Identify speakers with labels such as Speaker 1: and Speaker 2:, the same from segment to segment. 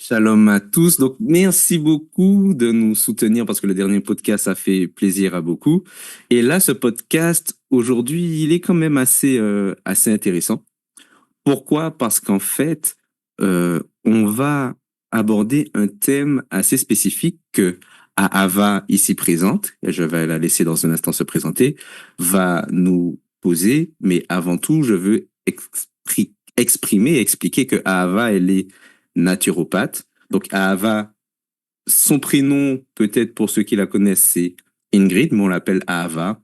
Speaker 1: Shalom à tous. Donc, merci beaucoup de nous soutenir parce que le dernier podcast a fait plaisir à beaucoup. Et là, ce podcast, aujourd'hui, il est quand même assez intéressant. Pourquoi? Parce qu'en fait, on va aborder un thème assez spécifique que Ava, ici présente, et je vais la laisser dans un instant se présenter, va nous poser. Mais avant tout, je veux exprimer, expliquer que Ava, elle est naturopathe. Donc, Ava, son prénom, peut-être pour ceux qui la connaissent, c'est Ingrid, mais on l'appelle Ava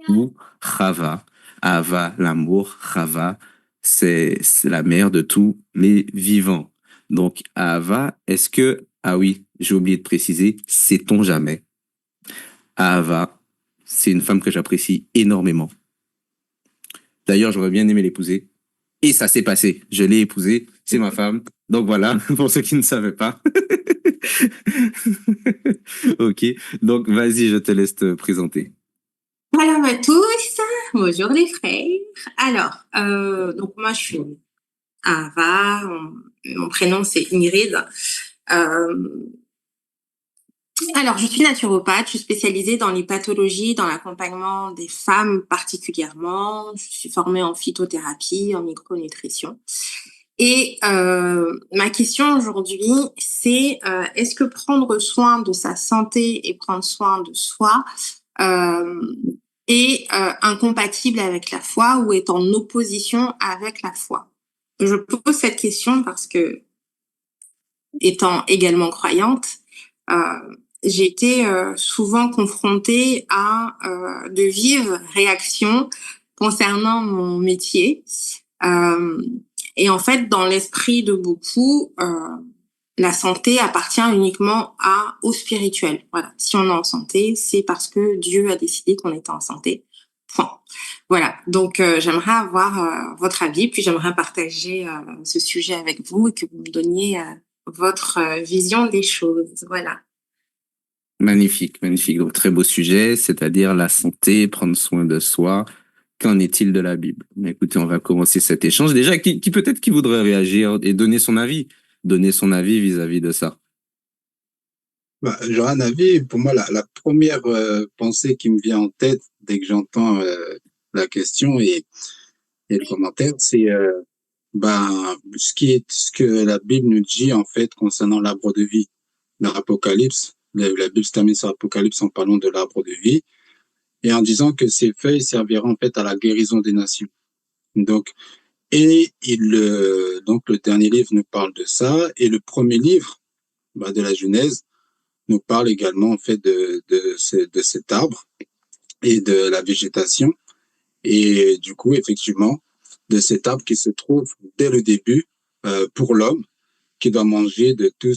Speaker 1: ou Chava. Ava, l'amour, Chava, c'est la mère de tous les vivants. Donc, Ava, ah oui, j'ai oublié de préciser, sait-on jamais. Ava, c'est une femme que j'apprécie énormément. D'ailleurs, j'aurais bien aimé l'épouser. Et ça s'est passé. Je l'ai épousée. C'est ma femme. Donc voilà, pour ceux qui ne savaient pas. Ok. Donc vas-y, je te laisse te présenter.
Speaker 2: Bonjour à tous, bonjour les frères. Alors, donc moi je suis Ava, mon prénom c'est Ingrid. Euh, alors, je suis naturopathe, je suis spécialisée dans les pathologies, dans l'accompagnement des femmes particulièrement. Je suis formée en phytothérapie, en micronutrition. Et ma question aujourd'hui, c'est est-ce que prendre soin de sa santé et prendre soin de soi euh, est incompatible avec la foi ou est en opposition avec la foi? Je pose cette question parce que, étant également croyante, euh, j'ai été souvent confrontée à de vives réactions concernant mon métier. Euh, et en fait, dans l'esprit de beaucoup, la santé appartient uniquement au spirituel. Voilà. Si on est en santé, c'est parce que Dieu a décidé qu'on était en santé. Point. Voilà. Donc, j'aimerais avoir votre avis, puis j'aimerais partager ce sujet avec vous et que vous me donniez votre vision des choses. Voilà.
Speaker 1: Magnifique, magnifique. Donc très beau sujet, c'est-à-dire la santé, prendre soin de soi. Qu'en est-il de la Bible? Écoutez, on va commencer cet échange. Déjà, qui peut-être qui voudrait réagir et donner son avis vis-à-vis de ça.
Speaker 3: J'aurais un avis. Pour moi, la première pensée qui me vient en tête dès que j'entends la question et le commentaire, c'est ce que la Bible nous dit en fait concernant l'arbre de vie, l'Apocalypse. La Bible se termine sur l'Apocalypse en parlant de l'arbre de vie et en disant que ces feuilles serviront en fait à la guérison des nations. Donc, donc le dernier livre nous parle de ça et le premier livre de la Genèse nous parle également en fait de cet arbre et de la végétation et du coup effectivement de cet arbre qui se trouve dès le début pour l'homme qui doit manger de tout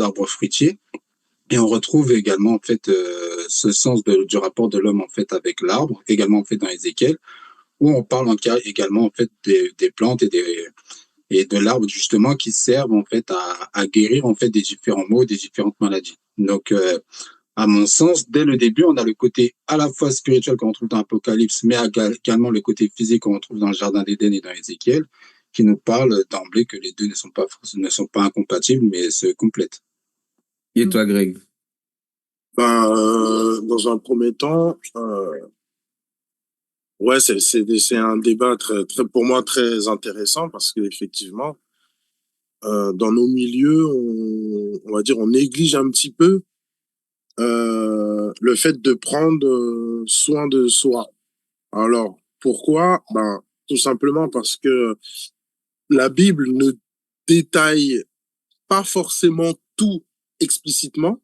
Speaker 3: arbre fruitier et on retrouve également en fait ce sens du rapport de l'homme en fait avec l'arbre également en fait dans Ézéchiel où on parle également en fait des plantes et de l'arbre justement qui servent en fait à guérir en fait des différents maux, des différentes maladies. Donc, à mon sens, dès le début, on a le côté à la fois spirituel qu'on retrouve dans l'Apocalypse, mais également le côté physique qu'on retrouve dans le Jardin d'Éden et dans Ézéchiel, qui nous parle d'emblée que les deux ne sont pas incompatibles, mais se complètent.
Speaker 1: Et toi, Greg?
Speaker 4: Dans un premier temps, ouais, c'est un débat pour moi très intéressant parce qu'effectivement, dans nos milieux, on va dire, on néglige un petit peu le fait de prendre soin de soi. Alors, pourquoi? Tout simplement parce que la Bible ne détaille pas forcément tout explicitement.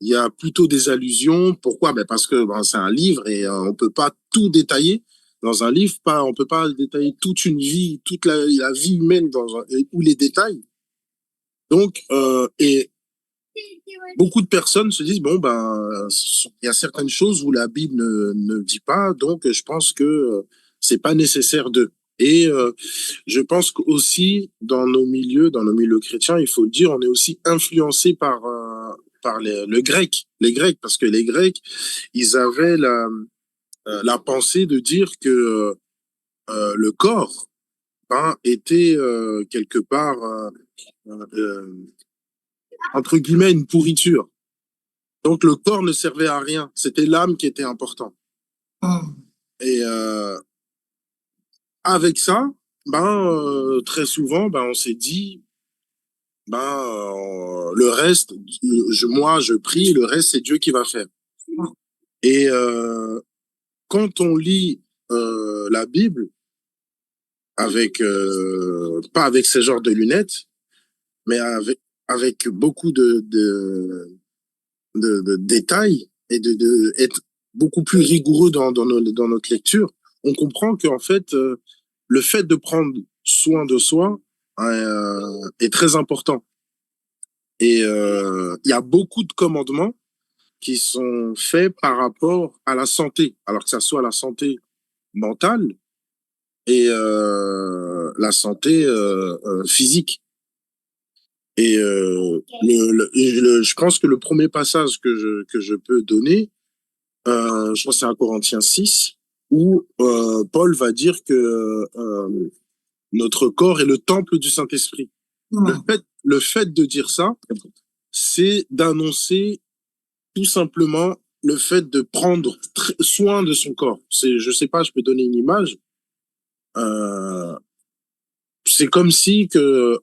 Speaker 4: Il y a plutôt des allusions. Pourquoi? Parce que c'est un livre et on peut pas tout détailler dans un livre. On peut pas détailler toute une vie, toute la vie humaine ou les détails. Donc, et beaucoup de personnes se disent il y a certaines choses où la Bible ne dit pas, donc je pense que c'est pas nécessaire de. Et je pense qu'aussi dans nos milieux chrétiens, il faut le dire, on est aussi influencé par le grec, les Grecs, parce que les Grecs, ils avaient la pensée de dire que le corps était quelque part, entre guillemets, une pourriture. Donc le corps ne servait à rien, c'était l'âme qui était important. Et avec ça, très souvent, on s'est dit, le reste, moi je prie, le reste c'est Dieu qui va faire. Et quand on lit la Bible avec pas avec ces genres de lunettes, mais avec beaucoup de détails et de être beaucoup plus rigoureux dans notre lecture, on comprend qu'en fait, le fait de prendre soin de soi est très important. Et il y a beaucoup de commandements qui sont faits par rapport à la santé, alors que ça soit la santé mentale et la santé physique. Et je pense que le premier passage que je peux donner, je pense que c'est un Corinthiens 6, où Paul va dire que notre corps est le temple du Saint-Esprit. Le fait de dire ça, c'est d'annoncer tout simplement le fait de prendre soin de son corps. Je sais pas, je peux donner une image. C'est comme si que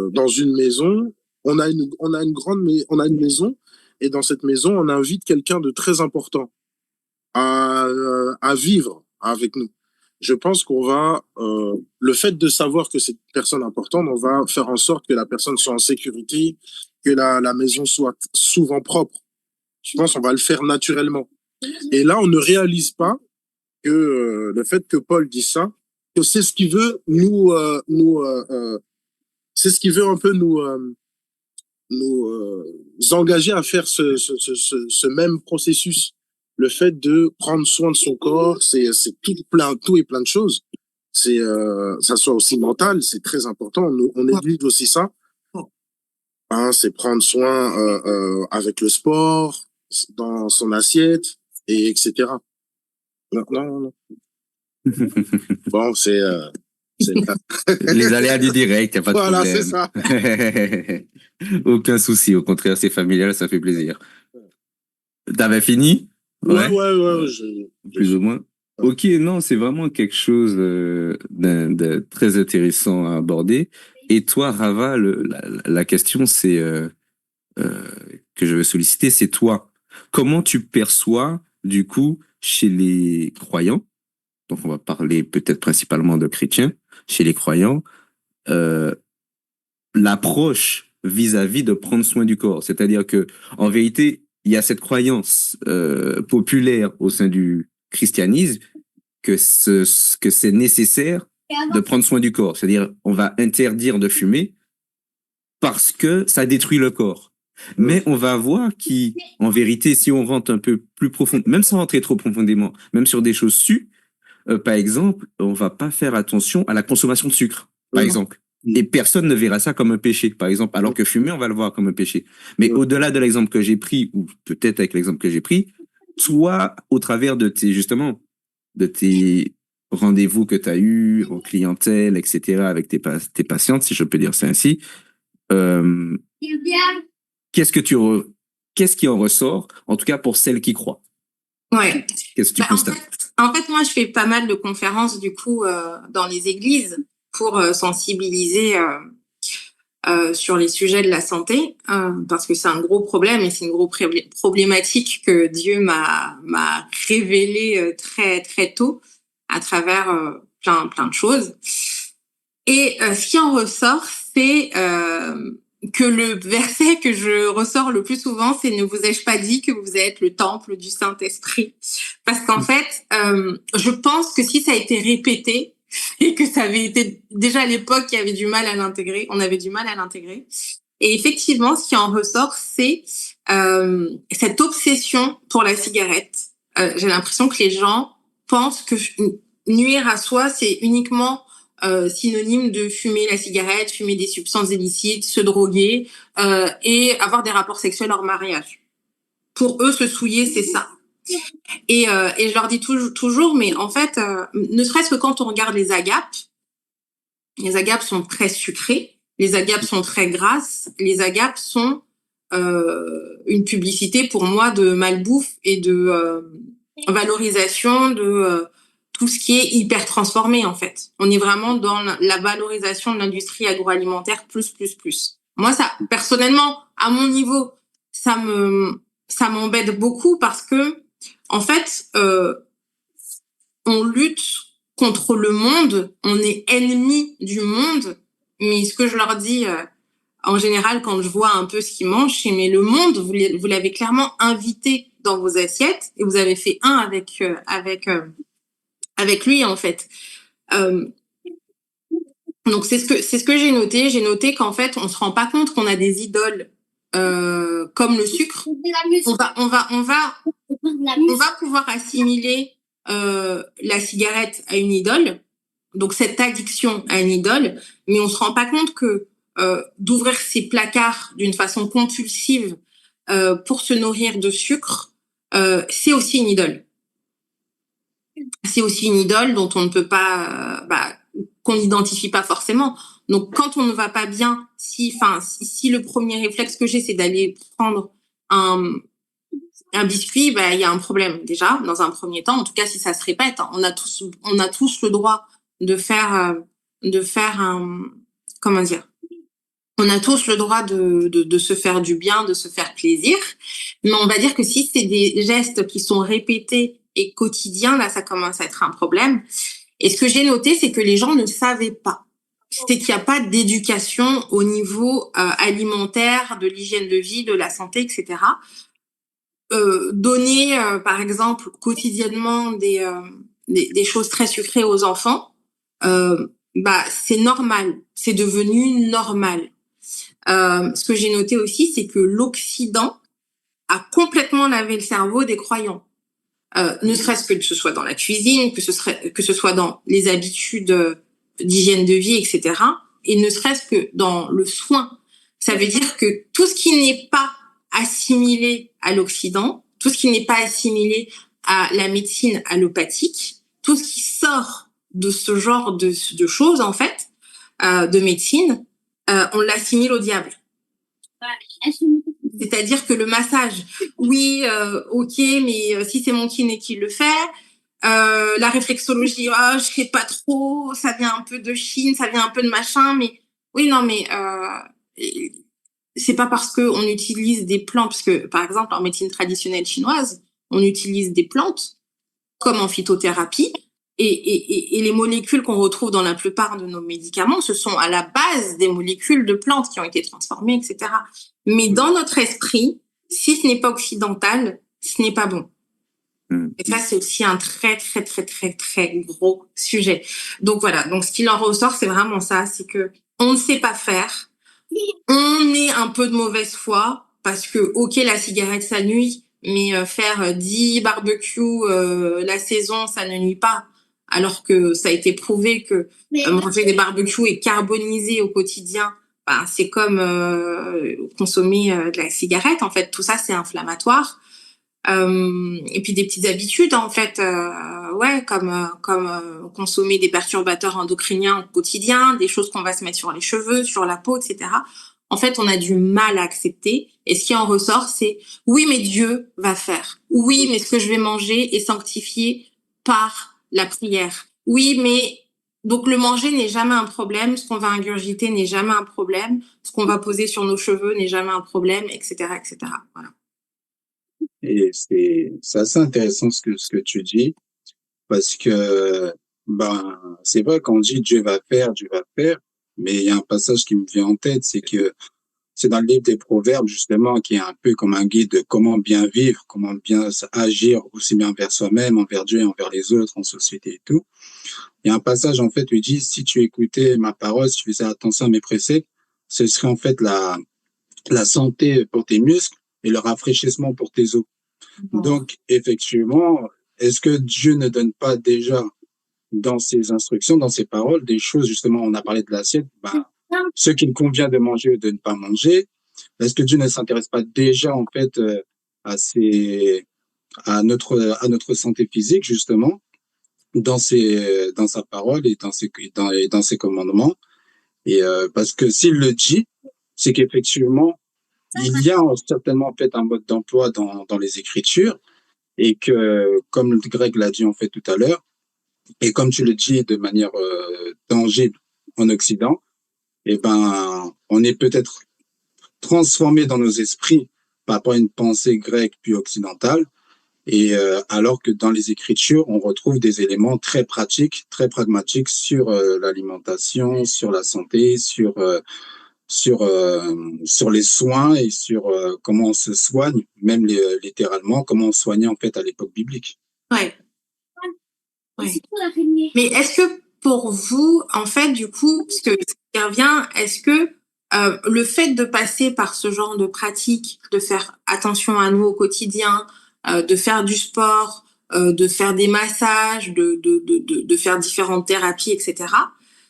Speaker 4: dans une maison, on a une maison, et dans cette maison, on invite quelqu'un de très important à vivre avec nous. Je pense qu'on va, le fait de savoir que cette personne importante, on va faire en sorte que la personne soit en sécurité, que la maison soit souvent propre. Je pense qu'on va le faire naturellement. Et là, on ne réalise pas que le fait que Paul dise ça, que c'est ce qui veut c'est ce qui veut un peu nous engager à faire ce même processus. Le fait de prendre soin de son corps, c'est tout et plein de choses. C'est ça soit aussi mental, c'est très important. On néglige aussi ça. C'est prendre soin avec le sport, dans son assiette, et etc. Non. Bon, c'est
Speaker 1: Les aléas du direct, y a pas de
Speaker 4: voilà,
Speaker 1: problème.
Speaker 4: c'est ça.
Speaker 1: Aucun souci, au contraire, c'est familial, ça fait plaisir. T'avais fini?
Speaker 4: Ouais.
Speaker 1: Plus ou moins. Ok, non, c'est vraiment quelque chose de très intéressant à aborder. Et toi, Rava, la question c'est euh, que je veux solliciter, c'est toi. Comment tu perçois, du coup, chez les croyants, donc on va parler peut-être principalement de chrétiens, chez les croyants, euh, l'approche vis-à-vis de prendre soin du corps. C'est-à-dire que, en vérité, il y a cette croyance populaire au sein du christianisme que c'est nécessaire de prendre soin du corps. C'est-à-dire, on va interdire de fumer parce que ça détruit le corps. Mais on va voir qu'en vérité, si on rentre un peu plus profond, même sans rentrer trop profondément, même sur des choses sues, par exemple, on va pas faire attention à la consommation de sucre, par exemple. Et personne ne verra ça comme un péché, par exemple, alors que fumer, on va le voir comme un péché. Mais au-delà de l'exemple que j'ai pris, ou peut-être avec l'exemple que j'ai pris, toi, au travers de tes rendez-vous que tu as eus en clientèle, etc., avec tes patientes, si je peux dire ça ainsi, euh, qu'est-ce qui en ressort, en tout cas pour celles qui croient?
Speaker 2: Ouais.
Speaker 1: Qu'est-ce que tu constates?
Speaker 2: En fait, moi, je fais pas mal de conférences, du coup, dans les églises pour sensibiliser sur les sujets de la santé, parce que c'est un gros problème et c'est une grosse problématique que Dieu m'a révélée très, très tôt à travers plein de choses. Et ce qui en ressort, c'est que le verset que je ressors le plus souvent, c'est « Ne vous ai-je pas dit que vous êtes le temple du Saint-Esprit ?» Parce qu'en fait, je pense que si ça a été répété et que ça avait été déjà à l'époque, il y avait du mal à l'intégrer, on avait du mal à l'intégrer. Et effectivement, ce qui en ressort, c'est cette obsession pour la cigarette. J'ai l'impression que les gens pensent que nuire à soi, c'est uniquement synonyme de fumer la cigarette, fumer des substances illicites, se droguer et avoir des rapports sexuels hors mariage. Pour eux, se souiller, c'est ça. Et je leur dis toujours, mais en fait, ne serait-ce que quand on regarde les agapes, Les agapes sont très sucrées, les agapes sont très grasses, les agapes sont une publicité pour moi de malbouffe et de valorisation de tout ce qui est hyper transformé en fait. On est vraiment dans la valorisation de l'industrie agroalimentaire plus. Moi, ça, personnellement, à mon niveau, ça m'embête beaucoup parce que, en fait, on lutte contre le monde, on est ennemi du monde, mais ce que je leur dis en général quand je vois un peu ce qu'ils mangent, c'est mais le monde, vous l'avez clairement invité dans vos assiettes et vous avez fait un avec lui en fait. Donc c'est ce que j'ai noté. J'ai noté qu'en fait on se rend pas compte qu'on a des idoles comme le sucre. On va pouvoir assimiler la cigarette à une idole, donc cette addiction à une idole, mais on se rend pas compte que d'ouvrir ses placards d'une façon compulsive pour se nourrir de sucre, c'est aussi une idole. C'est aussi une idole dont on ne peut pas, qu'on n'identifie pas forcément. Donc, quand on ne va pas bien, si le premier réflexe que j'ai, c'est d'aller prendre un biscuit, il y a un problème déjà dans un premier temps. En tout cas, si ça se répète, on a tous le droit de faire un, comment dire, on a tous le droit de se faire du bien, de se faire plaisir. Mais on va dire que si c'est des gestes qui sont répétés et quotidiens, là, ça commence à être un problème. Et ce que j'ai noté, c'est que les gens ne savaient pas. C'est qu'il n'y a pas d'éducation au niveau alimentaire, de l'hygiène de vie, de la santé, etc. Donner, par exemple, quotidiennement des choses très sucrées aux enfants, c'est normal. C'est devenu normal. Ce que j'ai noté aussi, c'est que l'Occident a complètement lavé le cerveau des croyants. Ne serait-ce que ce soit dans la cuisine, que ce soit dans les habitudes d'hygiène de vie, etc. Et ne serait-ce que dans le soin. Ça veut dire que tout ce qui n'est pas assimilé à l'Occident, tout ce qui n'est pas assimilé à la médecine allopathique, tout ce qui sort de ce genre de choses, en fait, de médecine, on l'assimile au diable. C'est-à-dire que le massage, oui, ok, mais si c'est mon kiné qui le fait, la réflexologie, je sais pas trop, ça vient un peu de Chine, ça vient un peu de machin, mais oui, non, mais c'est pas parce que on utilise des plantes, parce que par exemple en médecine traditionnelle chinoise, on utilise des plantes comme en phytothérapie. Et les molécules qu'on retrouve dans la plupart de nos médicaments, ce sont à la base des molécules de plantes qui ont été transformées, etc. Mais dans notre esprit, si ce n'est pas occidental, ce n'est pas bon. Et ça, c'est aussi un très gros sujet. Donc voilà. Donc ce qu'il en ressort, c'est vraiment ça, c'est que on ne sait pas faire. On est un peu de mauvaise foi parce que, ok, la cigarette, ça nuit, mais faire 10 barbecues la saison, ça ne nuit pas. Alors que ça a été prouvé que manger des barbecues et carboniser au quotidien, c'est comme consommer de la cigarette. En fait, tout ça, c'est inflammatoire. Et puis des petites habitudes, en fait, comme consommer des perturbateurs endocriniens au quotidien, des choses qu'on va se mettre sur les cheveux, sur la peau, etc. En fait, on a du mal à accepter. Et ce qui en ressort, c'est oui, mais Dieu va faire. Oui, mais ce que je vais manger est sanctifié par la prière. Oui, mais donc le manger n'est jamais un problème. Ce qu'on va ingurgiter n'est jamais un problème. Ce qu'on va poser sur nos cheveux n'est jamais un problème, etc., etc. Voilà.
Speaker 3: Et c'est assez intéressant ce que tu dis, parce que c'est vrai quand on dit Dieu va faire, mais il y a un passage qui me vient en tête, c'est que c'est dans le livre des Proverbes justement, qui est un peu comme un guide de comment bien vivre, comment bien agir aussi bien envers soi-même, envers Dieu et envers les autres, en société et tout. Il y a un passage en fait où il dit si tu écoutais ma parole, si tu faisais attention à mes préceptes, ce serait en fait la santé pour tes muscles et le rafraîchissement pour tes os. Donc, effectivement, est-ce que Dieu ne donne pas déjà dans ses instructions, dans ses paroles, des choses, justement, on a parlé de l'assiette, ce qu'il convient de manger ou de ne pas manger. Est-ce que Dieu ne s'intéresse pas déjà, en fait, à notre santé physique, justement? dans sa parole et dans ses commandements. Et parce que s'il le dit, c'est qu'effectivement, il y a certainement en fait un mode d'emploi dans les Écritures et que, comme le grec l'a dit en fait tout à l'heure, et comme tu le dis de manière tangible en Occident, eh ben, on est peut-être transformé dans nos esprits par rapport à une pensée grecque puis occidentale, et alors que dans les Écritures, on retrouve des éléments très pratiques, très pragmatiques sur l'alimentation, sur la santé, sur, sur les soins et sur comment on se soigne, même littéralement, comment on soignait en fait à l'époque biblique.
Speaker 2: Ouais. Ouais. Mais est-ce que pour vous, en fait, du coup, ce qui revient, est-ce que le fait de passer par ce genre de pratique, de faire attention à nous au quotidien, de faire du sport, de faire des massages, de faire différentes thérapies, etc.,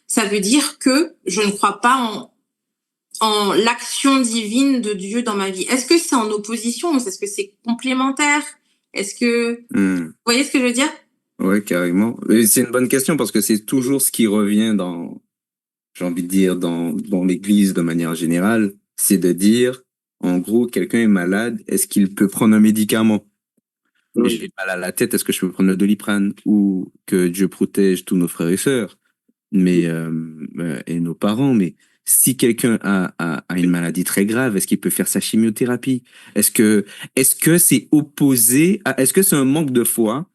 Speaker 2: ça veut dire que je ne crois pas en l'action divine de Dieu dans ma vie. Est-ce que c'est en opposition? Est-ce que c'est complémentaire? Est-ce que... Vous voyez ce que je veux dire?
Speaker 1: Ouais, carrément. Et c'est une bonne question parce que c'est toujours ce qui revient dans, j'ai envie de dire, dans l'église de manière générale, c'est de dire, en gros, quelqu'un est malade, est-ce qu'il peut prendre un médicament? J'ai mal à la tête, est-ce que je peux prendre le Doliprane? Ou que Dieu protège tous nos frères et sœurs, mais, et nos parents, mais si quelqu'un a une maladie très grave, est-ce qu'il peut faire sa chimiothérapie? Est-ce que c'est opposé est-ce que c'est un manque de foi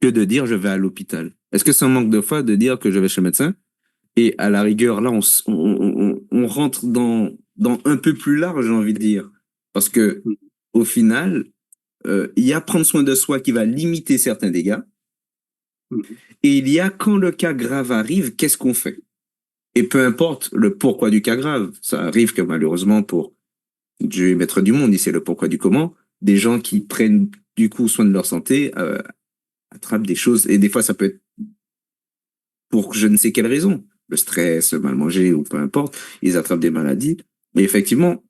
Speaker 1: que de dire je vais à l'hôpital? Est-ce que c'est un manque de foi de dire que je vais chez le médecin? Et à la rigueur, là, on rentre dans un peu plus large, j'ai envie de dire. Parce que, au final, il y a prendre soin de soi qui va limiter certains dégâts. Et il y a quand le cas grave arrive, qu'est-ce qu'on fait? Et peu importe le pourquoi du cas grave, ça arrive que malheureusement pour Dieu est maître du monde, il sait le pourquoi du comment, des gens qui prennent du coup soin de leur santé attrapent des choses, et des fois ça peut être pour je ne sais quelle raison, le stress, le mal manger ou peu importe, ils attrapent des maladies. Et effectivement,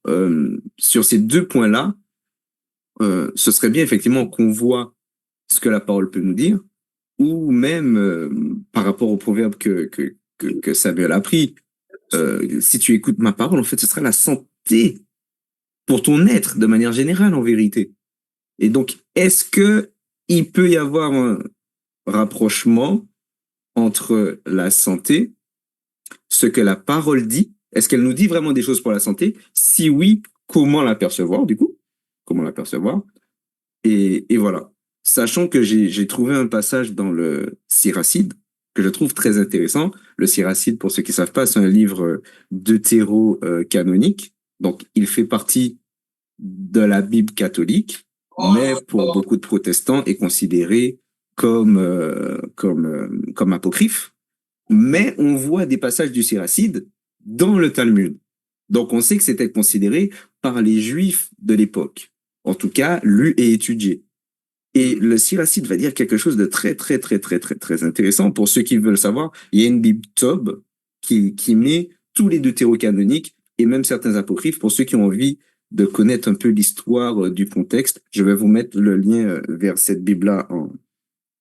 Speaker 1: sur ces deux points-là, ce serait bien effectivement qu'on voit ce que la parole peut nous dire, ou même par rapport au proverbe que Samuel a pris, si tu écoutes ma parole, en fait, ce sera la santé pour ton être de manière générale en vérité. Et donc, est-ce que il peut y avoir un rapprochement entre la santé, ce que la parole dit, est-ce qu'elle nous dit vraiment des choses pour la santé? Si oui, comment l'apercevoir du coup? Comment l'apercevoir? Et voilà. Sachant que j'ai trouvé un passage dans le Siracide que je trouve très intéressant. Le Siracide, pour ceux qui ne savent pas, c'est un livre deutéro-canonique. Donc, il fait partie de la Bible catholique, mais pour beaucoup de protestants est considéré comme apocryphe. Mais on voit des passages du Siracide dans le Talmud. Donc, on sait que c'était considéré par les Juifs de l'époque. En tout cas, lu et étudié. Et le Siracide va dire quelque chose de très, très, très, très, très, très intéressant. Pour ceux qui veulent savoir, il y a une Bible Tob qui met tous les deutérocanoniques et même certains apocryphes. Pour ceux qui ont envie de connaître un peu l'histoire du contexte, je vais vous mettre le lien vers cette Bible-là en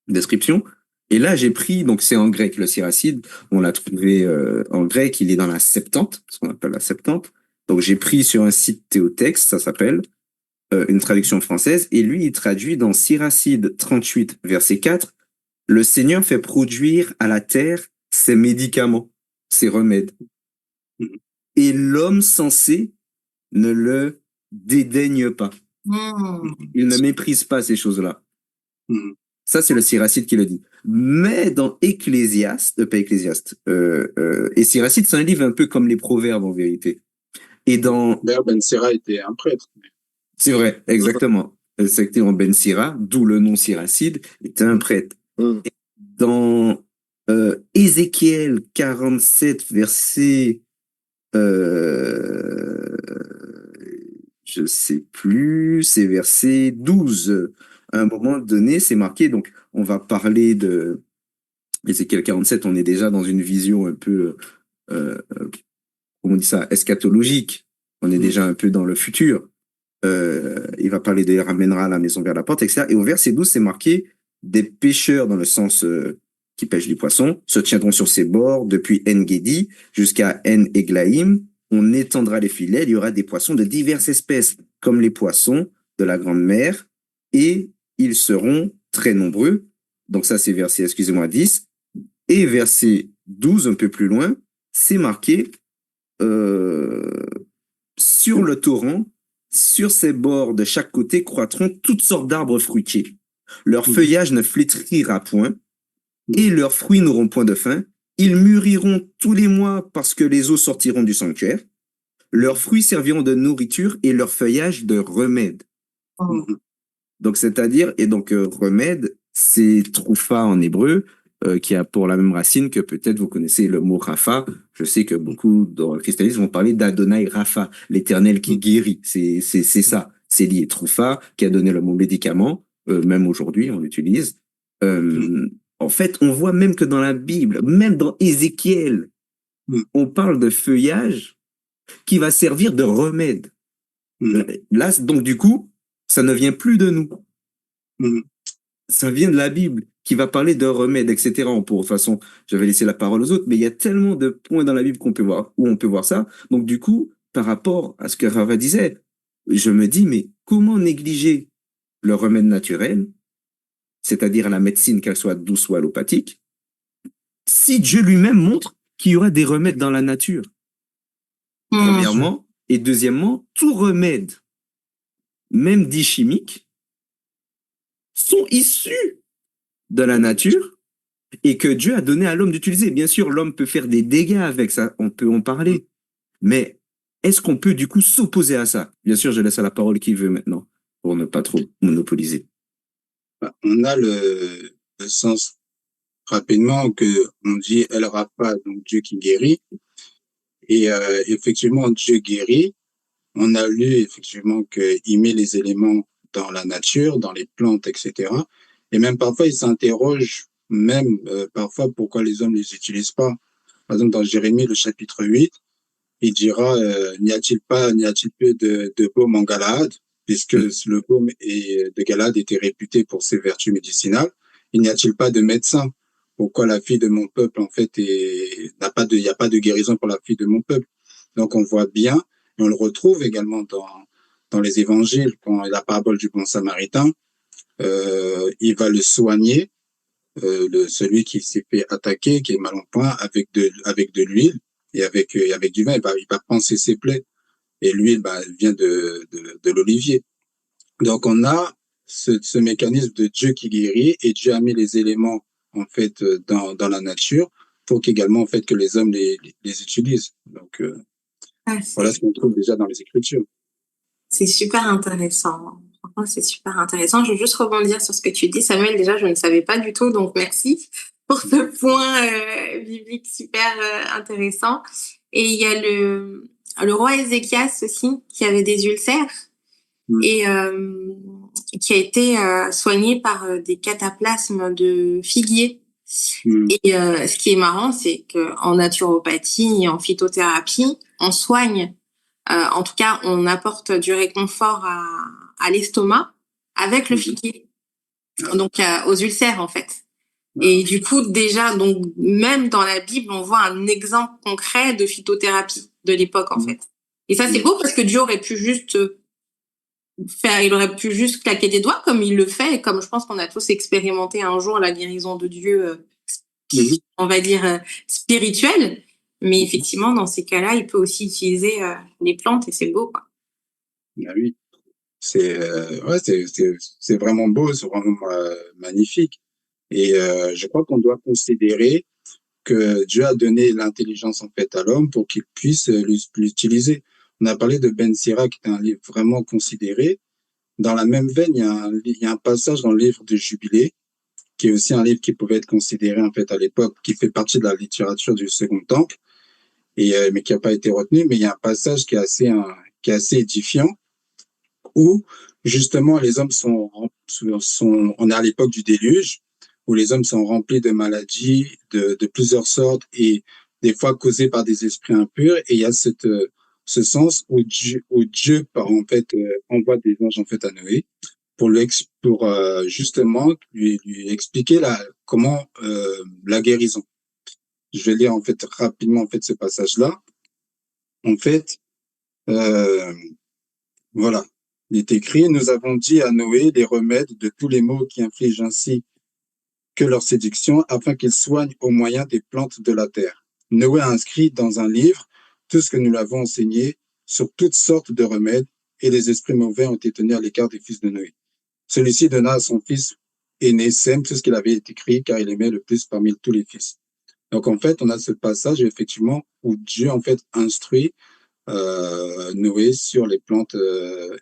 Speaker 1: description. Et là, j'ai pris, donc c'est en grec le Siracide, on l'a trouvé en grec, il est dans la Septante, ce qu'on appelle la Septante. Donc j'ai pris sur un site Théotexte, ça s'appelle, une traduction française, et lui, il traduit dans Siracide 38, verset 4, le Seigneur fait produire à la terre ses médicaments, ses remèdes. Et l'homme sensé ne le dédaigne pas. Il ne méprise pas ces choses-là. Ça, c'est le Siracide qui le dit. Mais dans Ecclésiaste, pas Ecclésiaste, et Siracide, c'est un livre un peu comme les Proverbes en vérité. Et dans...
Speaker 3: D'ailleurs, Ben Sira était un prêtre.
Speaker 1: C'est vrai, exactement. C'était en Ben Sira, d'où le nom Siracide, était un prêtre. Et dans Ézéchiel 47, verset, je sais plus, c'est verset 12. À un moment donné, c'est marqué, donc on va parler de Ézéchiel 47, on est déjà dans une vision un peu, comment on dit ça, eschatologique. On est déjà un peu dans le futur. Il va parler de ramènera la maison vers la porte, etc. Et au verset 12, c'est marqué des pécheurs dans le sens qui pêchent du poisson, se tiendront sur ses bords depuis En-Gedi jusqu'à En-Eglaïm. On étendra les filets, il y aura des poissons de diverses espèces, comme les poissons de la grande mer, et ils seront très nombreux. Donc ça, c'est verset, excusez-moi, 10. Et verset 12, un peu plus loin, c'est marqué sur le torrent, sur ses bords de chaque côté croîtront toutes sortes d'arbres fruitiers. Leur feuillage ne flétrira point, et leurs fruits n'auront point de fin. Ils mûriront tous les mois parce que les eaux sortiront du sanctuaire. Leurs fruits serviront de nourriture et leur feuillage de remède. Donc, c'est-à-dire, et donc, remède, c'est troufa en hébreu, qui a pour la même racine que peut-être vous connaissez le mot Rapha. Je sais que beaucoup dans le christianisme vont parler d'Adonai Rapha, l'éternel qui guérit. C'est ça. C'est lié. Troufa, qui a donné le mot médicament, même aujourd'hui, on l'utilise. En fait, on voit même que dans la Bible, même dans Ézéchiel, on parle de feuillage qui va servir de remède. Là, donc, du coup, ça ne vient plus de nous. Ça vient de la Bible qui va parler de remède, etc. De toute façon, je vais laisser la parole aux autres, mais il y a tellement de points dans la Bible qu'on peut voir, où on peut voir ça. Donc, du coup, par rapport à ce que Rava disait, je me dis, mais comment négliger le remède naturel, c'est-à-dire la médecine, qu'elle soit douce ou allopathique, si Dieu lui-même montre qu'il y aura des remèdes dans la nature? Premièrement, et deuxièmement, tout remède, même dit chimique, sont issus de la nature et que Dieu a donné à l'homme d'utiliser. Bien sûr, l'homme peut faire des dégâts avec ça, on peut en parler. Mais est-ce qu'on peut du coup s'opposer à ça? Bien sûr, je laisse à la parole qui veut maintenant, pour ne pas trop monopoliser.
Speaker 3: On a le sens rapidement que on dit El Rafa, donc Dieu qui guérit. Et effectivement, Dieu guérit. On a lu effectivement qu'il met les éléments dans la nature, dans les plantes, etc. Et même parfois, il s'interroge même parfois pourquoi les hommes les utilisent pas. Par exemple, dans Jérémie, le chapitre 8, il dira n'y a-t-il peu de baume en Galaad, puisque le baume de Galaad était réputé pour ses vertus médicinales. Il n'y a-t-il pas de médecin? Pourquoi la fille de mon peuple, en fait, il n'y a pas de guérison pour la fille de mon peuple? Donc, on voit bien, et on le retrouve également dans les évangiles, quand la parabole du bon samaritain, il va le soigner, celui qui s'est fait attaquer, qui est mal en point, avec de l'huile et avec du vin, il va panser ses plaies. Et l'huile, vient de l'olivier. Donc, on a ce mécanisme de Dieu qui guérit, et Dieu a mis les éléments, en fait, dans la nature pour qu'également, en fait, que les hommes les utilisent. Donc, voilà ce qu'on trouve déjà dans les Écritures.
Speaker 2: C'est super intéressant. Franchement, c'est super intéressant. Je veux juste rebondir sur ce que tu dis, Samuel. Déjà, je ne savais pas du tout, donc merci pour ce point biblique super intéressant. Et il y a le roi Ézéchias aussi, qui avait des ulcères et qui a été soigné par des cataplasmes de figuier. Et ce qui est marrant, c'est qu'en naturopathie et en phytothérapie, on soigne, en tout cas, on apporte du réconfort à l'estomac avec le figuier, donc aux ulcères en fait. Et du coup, déjà, donc même dans la Bible, on voit un exemple concret de phytothérapie de l'époque en fait. Et ça, c'est beau parce que Dieu aurait pu juste il aurait pu juste claquer des doigts comme il le fait, et comme je pense qu'on a tous expérimenté un jour la guérison de Dieu, on va dire spirituelle. Mais effectivement, dans ces cas-là, il peut aussi utiliser les plantes et c'est beau, quoi.
Speaker 3: Ah oui, c'est vraiment beau, c'est vraiment magnifique. Et je crois qu'on doit considérer que Dieu a donné l'intelligence en fait à l'homme pour qu'il puisse l'utiliser. On a parlé de Ben Sira, qui est un livre vraiment considéré. Dans la même veine, il y a un passage dans le livre de Jubilé, qui est aussi un livre qui pouvait être considéré en fait à l'époque, qui fait partie de la littérature du Second Temple, et mais qui n'a pas été retenu. Mais il y a un passage qui est assez édifiant, où justement les hommes on est à l'époque du déluge, où les hommes sont remplis de maladies de plusieurs sortes, et des fois causées par des esprits impurs. Et il y a ce sens où Dieu en fait envoie des anges en fait à Noé pour justement lui expliquer comment la guérison. Je vais lire en fait rapidement en fait ce passage-là. En fait, voilà, il est écrit, nous avons dit à Noé les remèdes de tous les maux qui infligent ainsi que leur séduction, afin qu'ils soignent au moyen des plantes de la terre. Noé a inscrit dans un livre tout ce que nous l'avons enseigné sur toutes sortes de remèdes, et les esprits mauvais ont été tenus à l'écart des fils de Noé. Celui-ci donna à son fils aîné Sem tout ce qu'il avait écrit, car il aimait le plus parmi tous les fils. Donc en fait, on a ce passage effectivement où Dieu en fait instruit Noé sur les plantes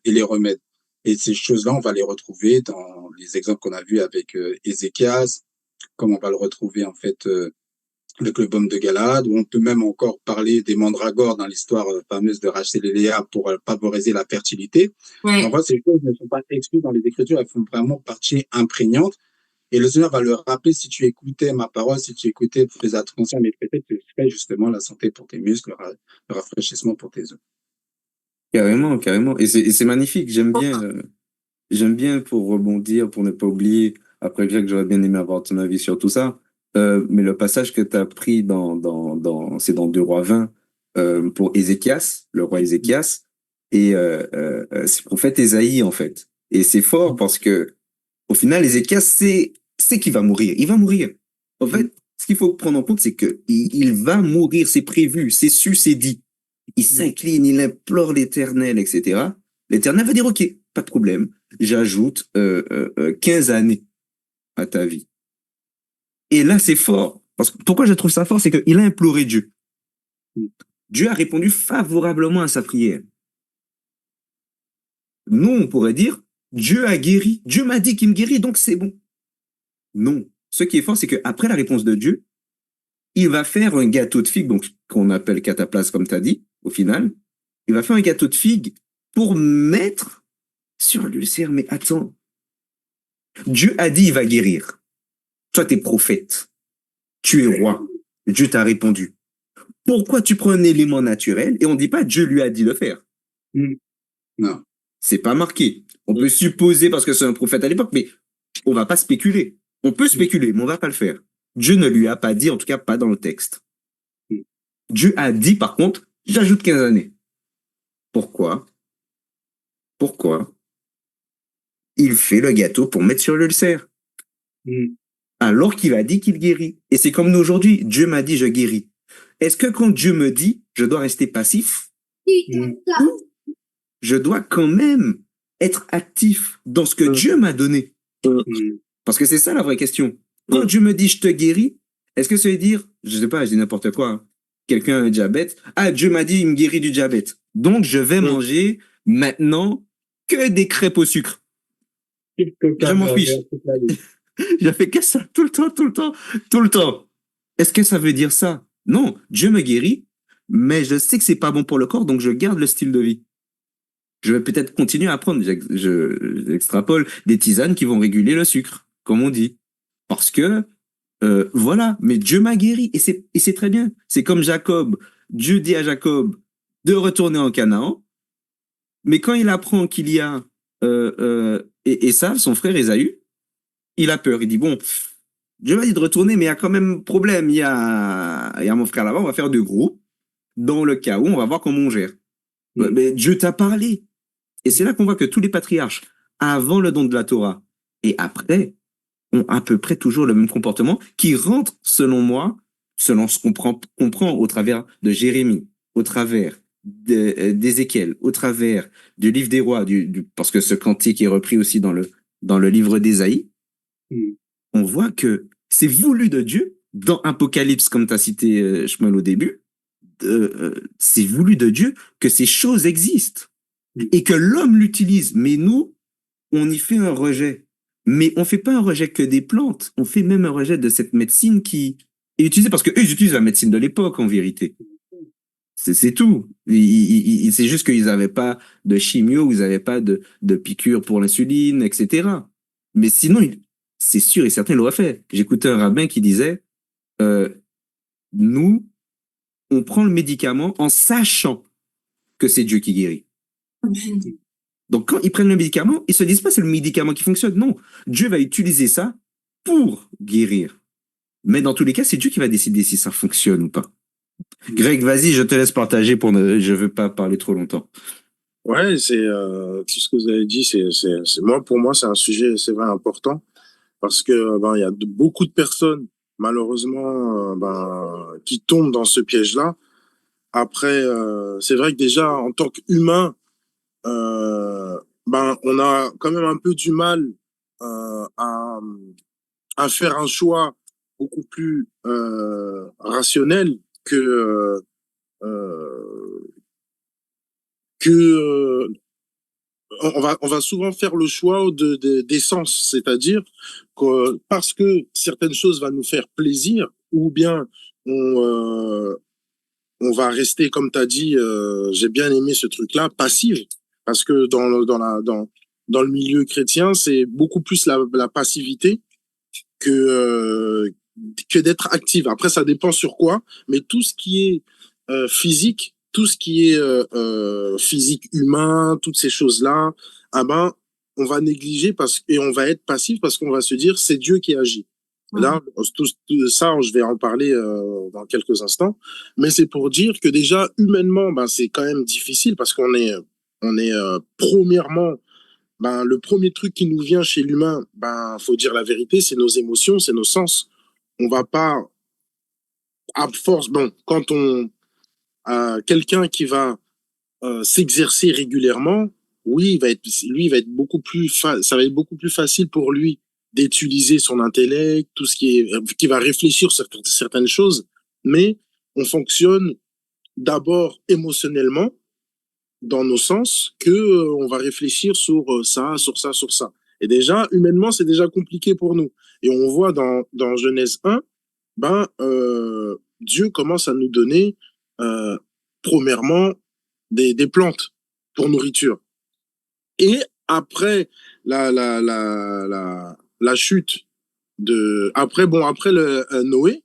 Speaker 3: et les remèdes. Et ces choses-là, on va les retrouver dans les exemples qu'on a vus avec Ézéchias, comme on va le retrouver en fait avec le baume de Galade, où on peut même encore parler des mandragores dans l'histoire fameuse de Rachel et Léa pour favoriser la fertilité.
Speaker 2: Ouais.
Speaker 3: En vrai, ces choses ne sont pas exclues dans les Écritures, elles font vraiment partie imprégnante. Et le Seigneur va le rappeler, si tu écoutais ma parole, si tu écoutais, tu faisais attention à mes préceptes, tu ferais justement la santé pour tes muscles, le rafraîchissement pour tes os.
Speaker 1: Carrément, carrément. Et c'est magnifique. J'aime bien pour rebondir, pour ne pas oublier. Après, Greg, j'aurais bien aimé avoir ton avis sur tout ça. Mais le passage que tu as pris c'est dans 2 Rois 20, pour Ézéchias, le roi Ézéchias. Et c'est le prophète Ésaïe, en fait. Et c'est fort parce que, au final, Ézéchias, c'est qu'il va mourir. Il va mourir. En fait, ce qu'il faut prendre en compte, c'est que il va mourir. C'est prévu, c'est su, c'est dit. Il s'incline, il implore l'Éternel, etc. L'Éternel va dire, OK, pas de problème. J'ajoute 15 années à ta vie. Et là, c'est fort. Parce que, pourquoi je trouve ça fort, c'est qu'il a imploré Dieu. Dieu a répondu favorablement à sa prière. Nous, on pourrait dire, Dieu a guéri. Dieu m'a dit qu'il me guérit, donc c'est bon. Non. Ce qui est fort, c'est qu'après la réponse de Dieu, il va faire un gâteau de figue, donc qu'on appelle cataplasme, comme tu as dit, au final. Il va faire un gâteau de figue pour mettre sur l'ulcère. Mais attends, Dieu a dit il va guérir. Toi, tu es prophète. Tu es roi. Dieu t'a répondu. Pourquoi tu prends un élément naturel et on ne dit pas Dieu lui a dit de le faire?
Speaker 3: Non.
Speaker 1: C'est pas marqué. On peut supposer parce que c'est un prophète à l'époque, mais on va pas spéculer. On peut spéculer, mais on va pas le faire. Dieu ne lui a pas dit, en tout cas pas dans le texte. Dieu a dit, par contre, j'ajoute 15 années. Pourquoi? Pourquoi? Il fait le gâteau pour mettre sur l'ulcère. Alors qu'il a dit qu'il guérit. Et c'est comme nous aujourd'hui. Dieu m'a dit, je guéris. Est-ce que quand Dieu me dit, je dois rester passif? Je dois quand même être actif dans ce que Dieu m'a donné. Parce que c'est ça la vraie question. Quand Dieu me dit, je te guéris, est-ce que ça veut dire, je sais pas, je dis n'importe quoi, hein, quelqu'un a un diabète, ah, Dieu m'a dit, il me guérit du diabète. Donc, je vais manger maintenant que des crêpes au sucre. Je m'en fiche. Je fais que ça tout le temps, tout le temps, tout le temps. Est-ce que ça veut dire ça? Non, Dieu me guérit, mais je sais que c'est pas bon pour le corps, donc je garde le style de vie. Je vais peut-être continuer à prendre, j'extrapole, des tisanes qui vont réguler le sucre, comme on dit. Parce que, voilà, mais Dieu m'a guéri, et c'est très bien. C'est comme Jacob. Dieu dit à Jacob de retourner en Canaan, mais quand il apprend qu'il y a Esav, son frère Ésaü, il a peur. Il dit, bon, Dieu m'a dit de retourner, mais il y a quand même problème. Il y a mon frère là-bas, on va faire 2 groupes. Dans le cas où, on va voir comment on gère. Mais Dieu t'a parlé. Et c'est là qu'on voit que tous les patriarches, avant le don de la Torah et après, ont à peu près toujours le même comportement qui rentre, selon moi, selon ce qu'on comprend au travers de Jérémie, au travers d'Ézéchiel, au travers du livre des rois, parce que ce cantique est repris aussi dans le livre d'Ésaïe. On voit que c'est voulu de Dieu, dans Apocalypse, comme tu as cité Shmuel au début, c'est voulu de Dieu que ces choses existent et que l'homme l'utilise. Mais nous, on y fait un rejet. Mais on fait pas un rejet que des plantes, on fait même un rejet de cette médecine qui est utilisée, parce qu'eux, ils utilisent la médecine de l'époque, en vérité. C'est tout. C'est juste qu'ils n'avaient pas de chimio, ils n'avaient pas de piqûre pour l'insuline, etc. Mais sinon, c'est sûr et certain, ils l'auraient fait. J'écoutais un rabbin qui disait, nous, on prend le médicament en sachant que c'est Dieu qui guérit. Donc, quand ils prennent le médicament, ils se disent pas c'est le médicament qui fonctionne. Non, Dieu va utiliser ça pour guérir. Mais dans tous les cas, c'est Dieu qui va décider si ça fonctionne ou pas. Greg, vas-y, je te laisse partager je veux pas parler trop longtemps.
Speaker 4: Ouais, tout ce que vous avez dit, pour moi, c'est un sujet, c'est vrai, important parce que ben il y a beaucoup de personnes malheureusement qui tombent dans ce piège-là. Après, c'est vrai que déjà en tant qu'humain, on a quand même un peu du mal euh, à à faire un choix beaucoup plus rationnel euh, que on va souvent faire le choix des sens, c'est-à-dire que parce que certaines choses vont nous faire plaisir, ou bien on, euh, on va rester, comme tu as dit, j'ai bien aimé ce truc-là, passif, parce que dans le milieu chrétien, c'est beaucoup plus la passivité que, euh, que d'être active. Après, ça dépend sur quoi, mais tout ce qui est physique, tout ce qui est physique humain, toutes ces choses-là, ah ben, on va négliger et on va être passif parce qu'on va se dire c'est Dieu qui agit. Là, tout ça, je vais en parler dans quelques instants, mais c'est pour dire que déjà humainement, ben c'est quand même difficile parce on est premièrement le premier truc qui nous vient chez l'humain, faut dire la vérité, c'est nos émotions, c'est nos sens. On va pas, à force, quand quelqu'un qui va s'exercer régulièrement, oui, lui, il va être ça va être beaucoup plus facile pour lui d'utiliser son intellect, tout ce qui va réfléchir sur certaines choses, mais on fonctionne d'abord émotionnellement dans nos sens que on va réfléchir sur ça, sur ça, sur ça. Et déjà, humainement, c'est déjà compliqué pour nous. Et on voit dans Genèse 1, Dieu commence à nous donner, euh, premièrement, des plantes pour nourriture. Et après la chute après Noé,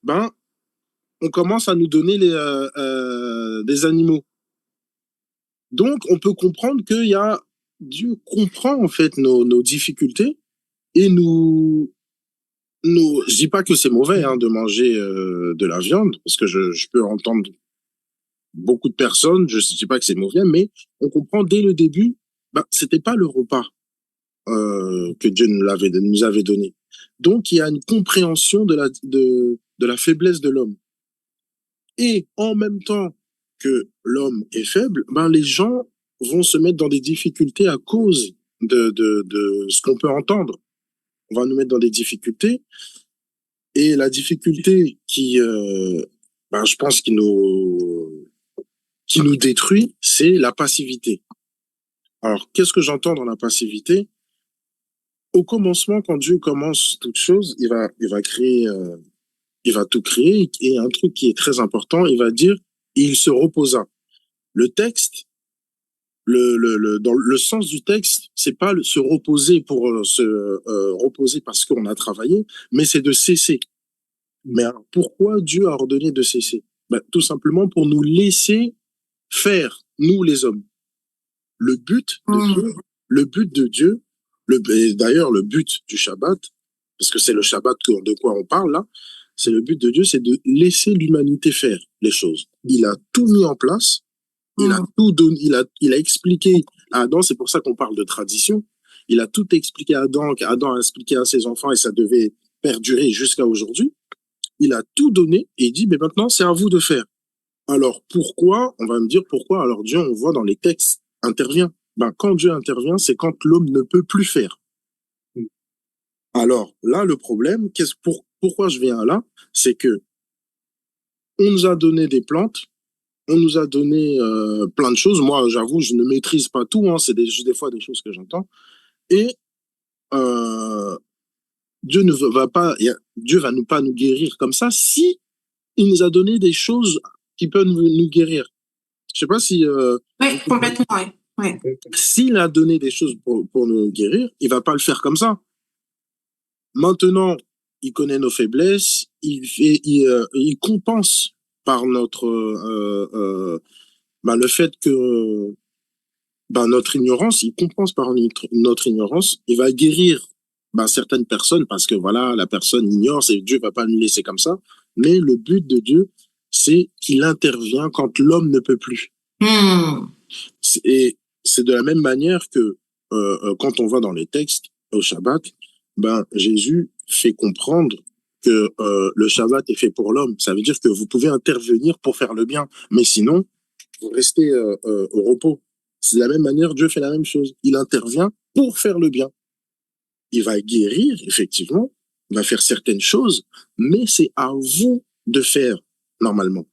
Speaker 4: on commence à nous donner des animaux. Donc, on peut comprendre Dieu comprend en fait nos difficultés et je dis pas que c'est mauvais de manger de la viande, parce que je peux entendre beaucoup de personnes, je dis pas que c'est mauvais, mais on comprend dès le début, c'était pas le repas que Dieu nous avait donné. Donc, il y a une compréhension de la faiblesse de l'homme. Et en même temps que l'homme est faible, les gens vont se mettre dans des difficultés à cause de ce qu'on peut entendre. On va nous mettre dans des difficultés. Et la difficulté je pense, qui nous détruit, c'est la passivité. Alors, qu'est-ce que j'entends dans la passivité? Au commencement, quand Dieu commence toute chose, il va créer, il va tout créer. Et un truc qui est très important, il va dire, il se reposa. Le texte, dans le sens du texte, c'est pas se reposer pour se reposer parce qu'on a travaillé, mais c'est de cesser. Mais alors, pourquoi Dieu a ordonné de cesser? Tout simplement pour nous laisser faire, nous les hommes. Le but de Dieu, et d'ailleurs le but du Shabbat, parce que c'est le Shabbat de quoi on parle là, c'est le but de Dieu, c'est de laisser l'humanité faire les choses. Il a tout mis en place, il a tout donné, il a expliqué à Adam, c'est pour ça qu'on parle de tradition, il a tout expliqué à Adam, qu'Adam a expliqué à ses enfants et ça devait perdurer jusqu'à aujourd'hui. Il a tout donné et il dit, mais maintenant c'est à vous de faire. Alors pourquoi, on va me dire pourquoi, alors Dieu, on voit dans les textes, intervient. Quand Dieu intervient, c'est quand l'homme ne peut plus faire. Alors là, le problème, pourquoi je viens là, c'est que on nous a donné des plantes, on nous a donné plein de choses. Moi, j'avoue, je ne maîtrise pas tout, c'est des fois des choses que j'entends. Et Dieu ne va pas, Dieu va pas nous guérir comme ça si il nous a donné des choses qui peuvent nous guérir. Je sais pas si.
Speaker 2: Oui, complètement, oui. Ouais.
Speaker 4: S'il a donné des choses pour nous guérir, il va pas le faire comme ça. Maintenant, il connaît nos faiblesses, il compense par notre le fait que notre ignorance, il compense par notre ignorance, il va guérir certaines personnes, parce que voilà, la personne ignore, c'est Dieu va pas nous laisser comme ça. Mais le but de Dieu, c'est qu'il intervient quand l'homme ne peut plus. Et c'est de la même manière que quand on va dans les textes au Shabbat, Jésus fait comprendre que le Shabbat est fait pour l'homme. Ça veut dire que vous pouvez intervenir pour faire le bien, mais sinon, vous restez au repos. C'est de la même manière, Dieu fait la même chose. Il intervient pour faire le bien. Il va guérir, effectivement, il va faire certaines choses, mais c'est à vous de faire, normalement.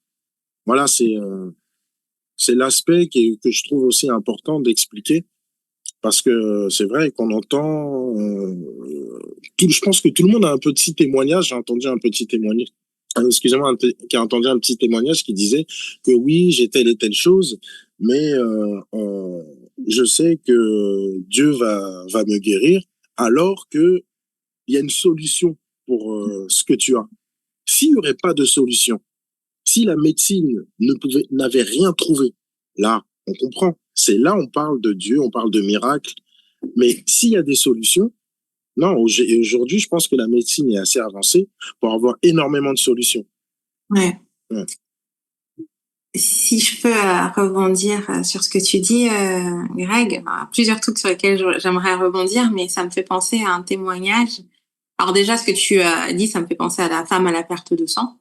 Speaker 4: Voilà, c'est l'aspect que je trouve aussi important d'expliquer, parce que c'est vrai qu'on entend, je pense que tout le monde a un petit témoignage, j'ai entendu un petit témoignage, excusez-moi, qui a entendu un petit témoignage qui disait que oui, j'ai telle et telle chose, mais je sais que Dieu va me guérir, alors que il y a une solution pour ce que tu as. S'il n'y aurait pas de solution, si la médecine n'avait rien trouvé, là, on comprend. C'est là, on parle de Dieu, on parle de miracle. Mais s'il y a des solutions, non, aujourd'hui, je pense que la médecine est assez avancée pour avoir énormément de solutions.
Speaker 2: Ouais. Si je peux rebondir sur ce que tu dis, Greg, plusieurs trucs sur lesquels j'aimerais rebondir, mais ça me fait penser à un témoignage. Alors déjà, ce que tu as dit, ça me fait penser à la femme à la perte de sang,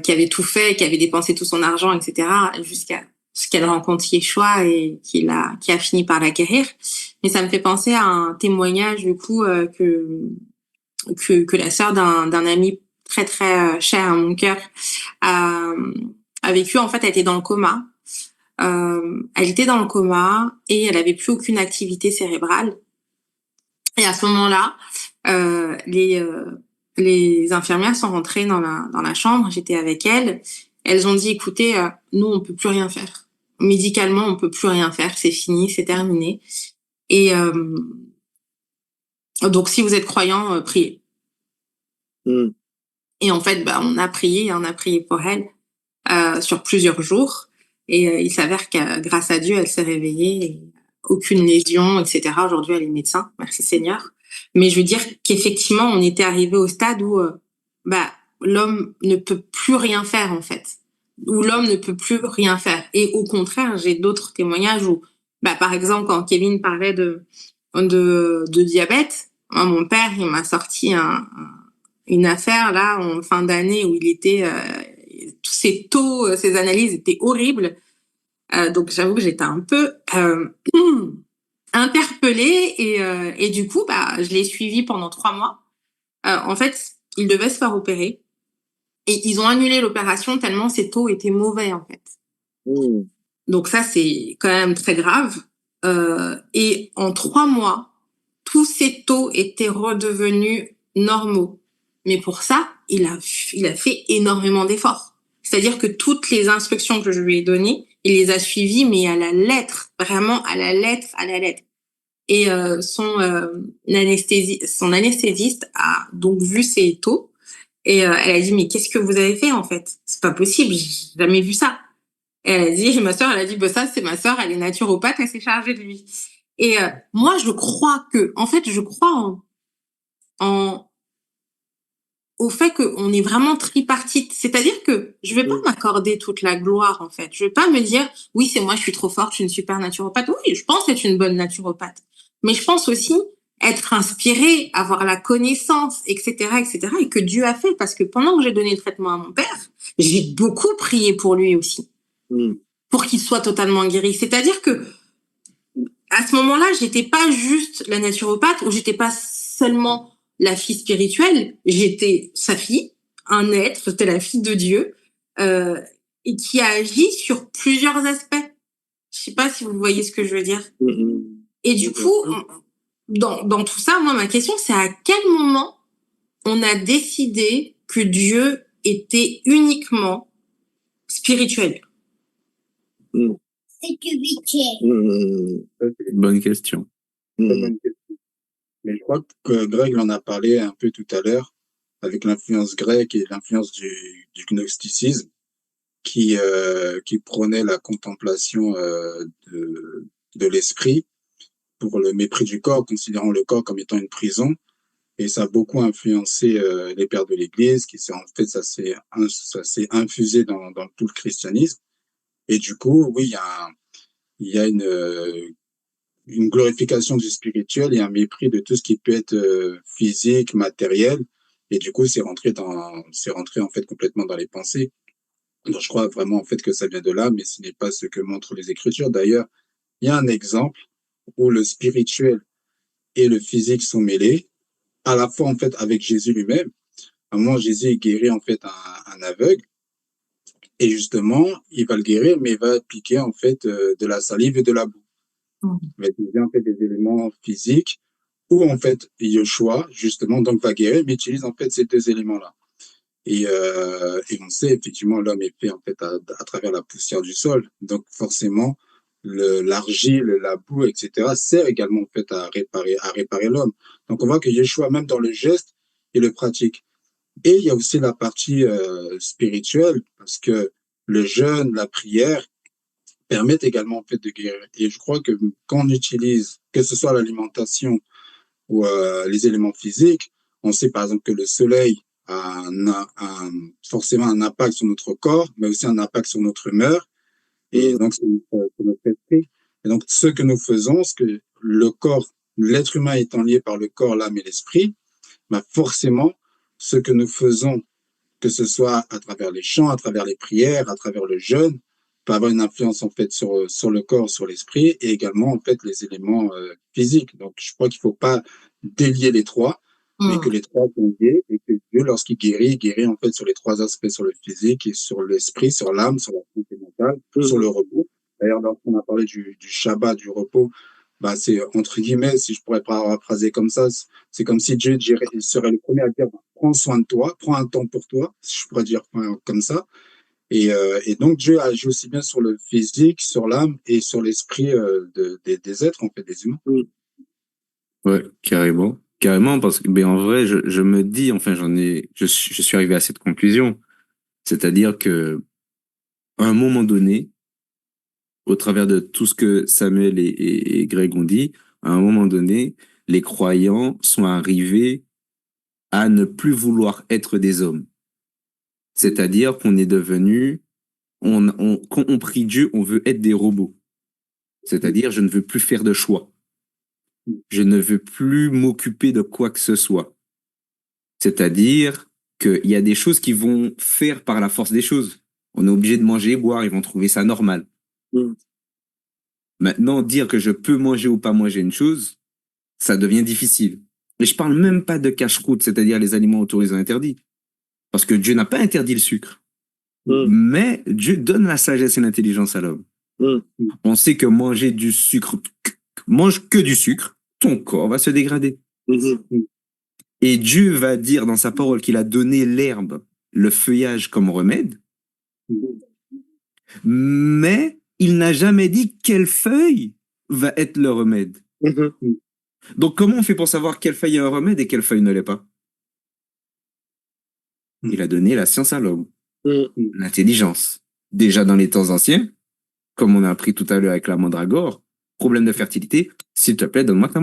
Speaker 2: qui avait tout fait, qui avait dépensé tout son argent, etc., jusqu'à ce qu'elle rencontre Yeshua et qui a fini par la guérir. Mais ça me fait penser à un témoignage du coup que la sœur d'un ami très très cher à mon cœur a vécu. En fait, elle était dans le coma. Elle était dans le coma et elle avait plus aucune activité cérébrale. Et à ce moment-là, les infirmières sont rentrées dans la chambre. J'étais avec elles. Elles ont dit, écoutez, nous, on peut plus rien faire. Médicalement, on peut plus rien faire. C'est fini, c'est terminé. Et donc, si vous êtes croyant, priez. Et en fait, on a prié pour elle sur plusieurs jours. Et il s'avère que grâce à Dieu, elle s'est réveillée. Et aucune lésion, etc. Aujourd'hui, elle est médecin. Merci Seigneur. Mais je veux dire qu'effectivement, on était arrivé au stade où l'homme ne peut plus rien faire, en fait. Où l'homme ne peut plus rien faire. Et au contraire, j'ai d'autres témoignages où, par exemple, quand Kevin parlait de diabète, moi, mon père, il m'a sorti une affaire là en fin d'année où il était tous ses taux, ses analyses étaient horribles. Donc j'avoue que j'étais un peu interpellée et du coup je l'ai suivi pendant 3 mois. En fait, il devait se faire opérer et ils ont annulé l'opération tellement ses taux étaient mauvais en fait. Donc ça c'est quand même très grave. Et en 3 mois, tous ses taux étaient redevenus normaux. Mais pour ça, il a fait énormément d'efforts. C'est-à-dire que toutes les instructions que je lui ai données, il les a suivies, mais à la lettre, vraiment à la lettre. Et son anesthésiste a donc vu ses taux et elle a dit mais qu'est-ce que vous avez fait en fait? C'est pas possible, j'ai jamais vu ça. Et elle a dit, ma sœur, elle a dit, ça c'est ma sœur, elle est naturopathe, elle s'est chargée de lui. Et moi, je crois au fait qu'on est vraiment tripartite. C'est-à-dire que je vais pas m'accorder toute la gloire, en fait. Je vais pas me dire, oui, c'est moi, je suis trop forte, je suis une super naturopathe. Oui, je pense être une bonne naturopathe. Mais je pense aussi être inspirée, avoir la connaissance, etc., etc., et que Dieu a fait. Parce que pendant que j'ai donné le traitement à mon père, j'ai beaucoup prié pour lui aussi. Pour qu'il soit totalement guéri. C'est-à-dire que, à ce moment-là, j'étais pas juste la naturopathe, ou j'étais pas seulement la fille spirituelle, j'étais sa fille, un être, c'était la fille de Dieu, et qui a agi sur plusieurs aspects. Je sais pas si vous voyez ce que je veux dire. Et du coup, dans tout ça, moi, ma question, c'est à quel moment on a décidé que Dieu était uniquement spirituel?
Speaker 1: Bonne question.
Speaker 3: Mais je crois que Greg en a parlé un peu tout à l'heure avec l'influence grecque et l'influence du gnosticisme qui prônait la contemplation de l'esprit pour le mépris du corps, considérant le corps comme étant une prison. Et ça a beaucoup influencé les pères de l'Église, en fait, ça s'est infusé dans tout le christianisme. Et du coup, oui, il y a une glorification du spirituel et un mépris de tout ce qui peut être physique, matériel. Et du coup, c'est rentré en fait complètement dans les pensées. Donc, je crois vraiment en fait que ça vient de là, mais ce n'est pas ce que montrent les Écritures. D'ailleurs, il y a un exemple où le spirituel et le physique sont mêlés, à la fois en fait avec Jésus lui-même. À un moment, Jésus guérit en fait un aveugle, et justement, il va le guérir, mais il va appliquer en fait de la salive et de la boue. Il va utiliser en fait des éléments physiques où en fait Yeshua justement donc va guérir, mais utilise en fait ces deux éléments-là. Et on sait effectivement l'homme est fait en fait à travers la poussière du sol, donc forcément l'argile, la boue, etc. sert également en fait à réparer l'homme. Donc on voit que Yeshua même dans le geste il le pratique. Et il y a aussi la partie spirituelle parce que le jeûne, la prière permettent également en fait de guérir. Et je crois que quand on utilise, que ce soit l'alimentation ou les éléments physiques, on sait par exemple que le soleil a forcément un impact sur notre corps, mais aussi un impact sur notre humeur et donc sur notre esprit. Et donc ce que nous faisons, ce que le corps, l'être humain étant lié par le corps, l'âme et l'esprit, bah forcément ce que nous faisons, que ce soit à travers les chants, à travers les prières, à travers le jeûne, peut avoir une influence en fait sur le corps, sur l'esprit et également en fait les éléments physiques. Donc je crois qu'il ne faut pas délier les trois, mais que les trois sont liés et que Dieu, lorsqu'il guérit, il guérit en fait sur les trois aspects, sur le physique et sur l'esprit, sur l'âme, sur la santé mentale, sur le repos. D'ailleurs, lorsqu'on a parlé du Shabbat, du repos, bah c'est entre guillemets, si je pourrais paraphraser comme ça, c'est comme si Dieu il serait le premier à dire prends soin de toi, prends un temps pour toi, si je pourrais dire comme ça. Et donc Dieu agit aussi bien sur le physique, sur l'âme et sur l'esprit des êtres, en fait, des humains.
Speaker 1: Ouais, carrément. Carrément, parce que, ben, en vrai, je me dis, enfin, je suis arrivé à cette conclusion. C'est-à-dire que, à un moment donné, au travers de tout ce que Samuel et Greg ont dit, à un moment donné, les croyants sont arrivés à ne plus vouloir être des hommes. C'est-à-dire qu'on est devenu, quand on prie Dieu, on veut être des robots. C'est-à-dire, je ne veux plus faire de choix. Je ne veux plus m'occuper de quoi que ce soit. C'est-à-dire qu'il y a des choses qui vont faire par la force des choses. On est obligé de manger et boire, ils vont trouver ça normal. Maintenant, dire que je peux manger ou pas manger une chose, ça devient difficile. Et je parle même pas de cache-croûte, c'est-à-dire les aliments autorisés ou interdits. Parce que Dieu n'a pas interdit le sucre. Mais Dieu donne la sagesse et l'intelligence à l'homme. On sait que manger du sucre, mange que du sucre, ton corps va se dégrader. Et Dieu va dire dans sa parole qu'il a donné l'herbe, le feuillage comme remède, mais il n'a jamais dit quelle feuille va être le remède. Donc comment on fait pour savoir quelle feuille est un remède et quelle feuille ne l'est pas? Il a donné la science à l'homme, l'intelligence. Déjà dans les temps anciens, comme on a appris tout à l'heure avec la mandragore, problème de fertilité, s'il te plaît, donne-moi ta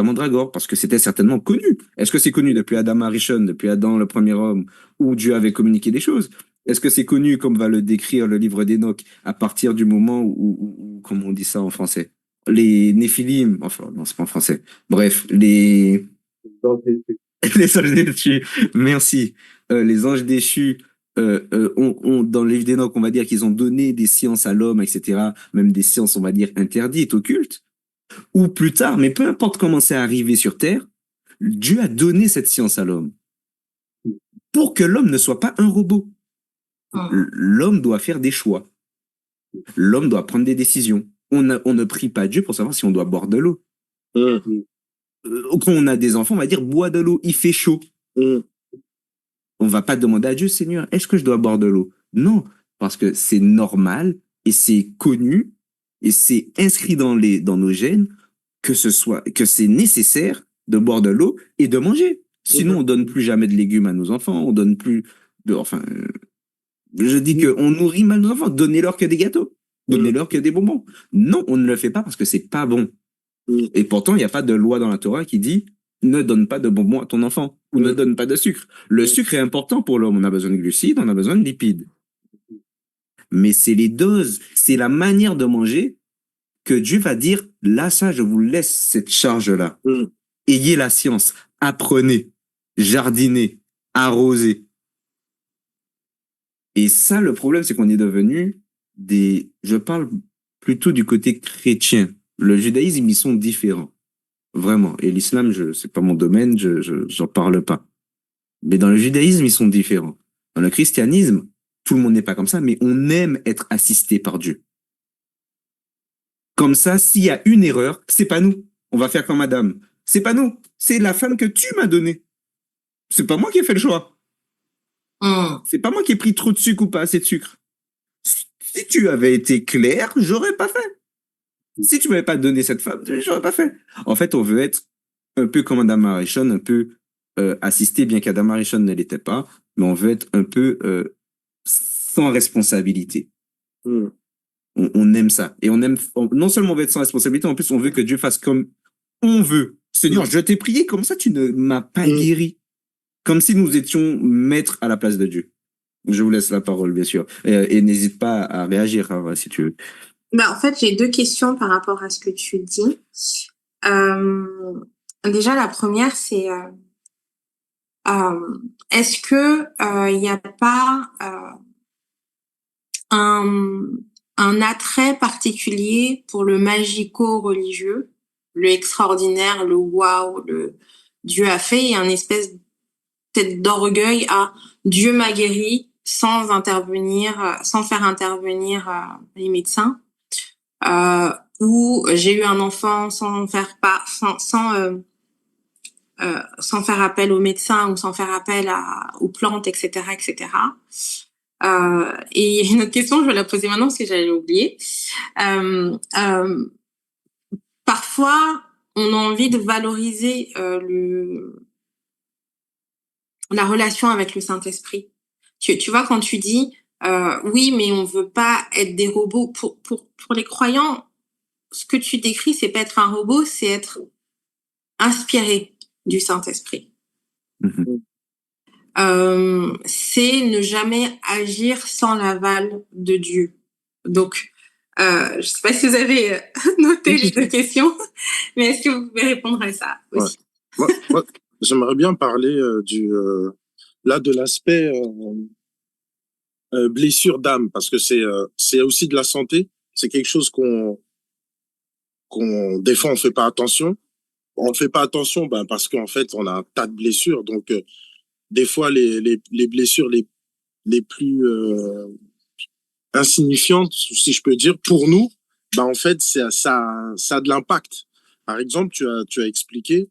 Speaker 1: mandragore, parce que c'était certainement connu. Est-ce que c'est connu depuis Adam Arishon, depuis Adam, le premier homme, où Dieu avait communiqué des choses? Est-ce que c'est connu, comme va le décrire le livre d'Enoch, à partir du moment où comment on dit ça en français? Les Néphilim, enfin, non, c'est pas en français. Bref, les anges déchus, merci. Les anges déchus, dans le livre d'Enoch, on va dire qu'ils ont donné des sciences à l'homme, etc. Même des sciences, on va dire, interdites, occultes. Ou plus tard, mais peu importe comment c'est arrivé sur Terre, Dieu a donné cette science à l'homme pour que l'homme ne soit pas un robot. L'homme doit faire des choix. L'homme doit prendre des décisions. On ne prie pas Dieu pour savoir si on doit boire de l'eau. Quand on a des enfants, on va dire bois de l'eau, il fait chaud. On va pas demander à Dieu, Seigneur, est-ce que je dois boire de l'eau? Non, parce que c'est normal et c'est connu et c'est inscrit dans nos gènes que c'est nécessaire de boire de l'eau et de manger. Sinon, on donne plus jamais de légumes à nos enfants, on donne plus je dis qu'on nourrit mal nos enfants. Donnez-leur que des gâteaux, donnez-leur que des bonbons. Non, on ne le fait pas parce que c'est pas bon. Et pourtant, il n'y a pas de loi dans la Torah qui dit ne donne pas de bonbons à ton enfant ou ne donne pas de sucre. Le sucre est important pour l'homme. On a besoin de glucides, on a besoin de lipides. Mais c'est les doses, c'est la manière de manger que Dieu va dire là, ça, je vous laisse cette charge-là. Ayez la science, apprenez, jardinez, arrosez. Et ça, le problème, c'est qu'on est devenu je parle plutôt du côté chrétien. Le judaïsme, ils sont différents. Vraiment. Et l'islam, c'est pas mon domaine, j'en parle pas. Mais dans le judaïsme, ils sont différents. Dans le christianisme, tout le monde n'est pas comme ça, mais on aime être assisté par Dieu. Comme ça, s'il y a une erreur, c'est pas nous. On va faire comme madame. C'est pas nous. C'est la femme que tu m'as donnée. C'est pas moi qui ai fait le choix. C'est pas moi qui ai pris trop de sucre ou pas assez de sucre. Si tu avais été clair, j'aurais pas fait. Si tu m'avais pas donné cette femme, j'aurais pas fait. En fait, on veut être un peu comme Adam Arishon, un peu assisté, bien qu'Adam Arishon ne l'était pas, mais on veut être un peu sans responsabilité. On aime ça. Et non seulement on veut être sans responsabilité, en plus on veut que Dieu fasse comme on veut. Seigneur, je t'ai prié, comme ça tu ne m'as pas guéri. Comme si nous étions maîtres à la place de Dieu. Je vous laisse la parole, bien sûr. Et n'hésite pas à réagir, hein, si tu veux.
Speaker 2: En fait, j'ai 2 questions par rapport à ce que tu dis. Déjà, la première, c'est est-ce que il n'y a pas un attrait particulier pour le magico-religieux, le extraordinaire, le waouh, le Dieu a fait, et un espèce peut-être d'orgueil à Dieu m'a guéri sans faire intervenir les médecins, ou j'ai eu un enfant sans faire appel aux médecins ou sans faire appel aux plantes, etc., etc. Et une autre question, je vais la poser maintenant parce que j'allais l'oublier. Parfois, on a envie de valoriser la relation avec le Saint-Esprit. Tu vois, quand tu dis oui, mais on veut pas être des robots. Pour les croyants, ce que tu décris, c'est pas être un robot, c'est être inspiré du Saint-Esprit. C'est ne jamais agir sans l'aval de Dieu. Donc, je sais pas si vous avez noté les 2 questions, mais est-ce que vous pouvez répondre à ça aussi?
Speaker 4: Moi, j'aimerais bien parler de l'aspect blessure d'âme, parce que c'est aussi de la santé. C'est quelque chose qu'on des fois on fait pas attention. On fait pas attention, parce qu'en fait on a un tas de blessures. Donc des fois les blessures les plus insignifiantes, si je peux dire, pour nous, en fait ça a de l'impact. Par exemple, tu as expliqué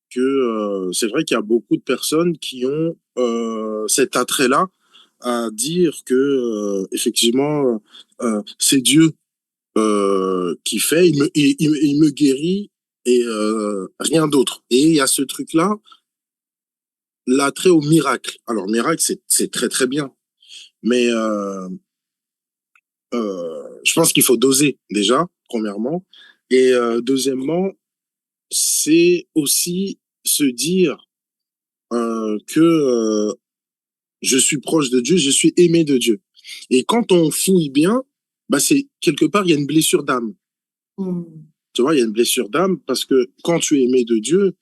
Speaker 4: que c'est vrai qu'il y a beaucoup de personnes qui ont cet attrait-là à dire que effectivement c'est Dieu qui fait, il me guérit et rien d'autre. Et il y a ce truc-là, l'attrait au miracle. Alors miracle, c'est très très bien, mais je pense qu'il faut doser déjà, premièrement, et deuxièmement, c'est aussi se dire que je suis proche de Dieu, je suis aimé de Dieu. Et quand on fouille bien, c'est quelque part, il y a une blessure d'âme. Tu vois, il y a une blessure d'âme parce que quand tu es aimé de Dieu,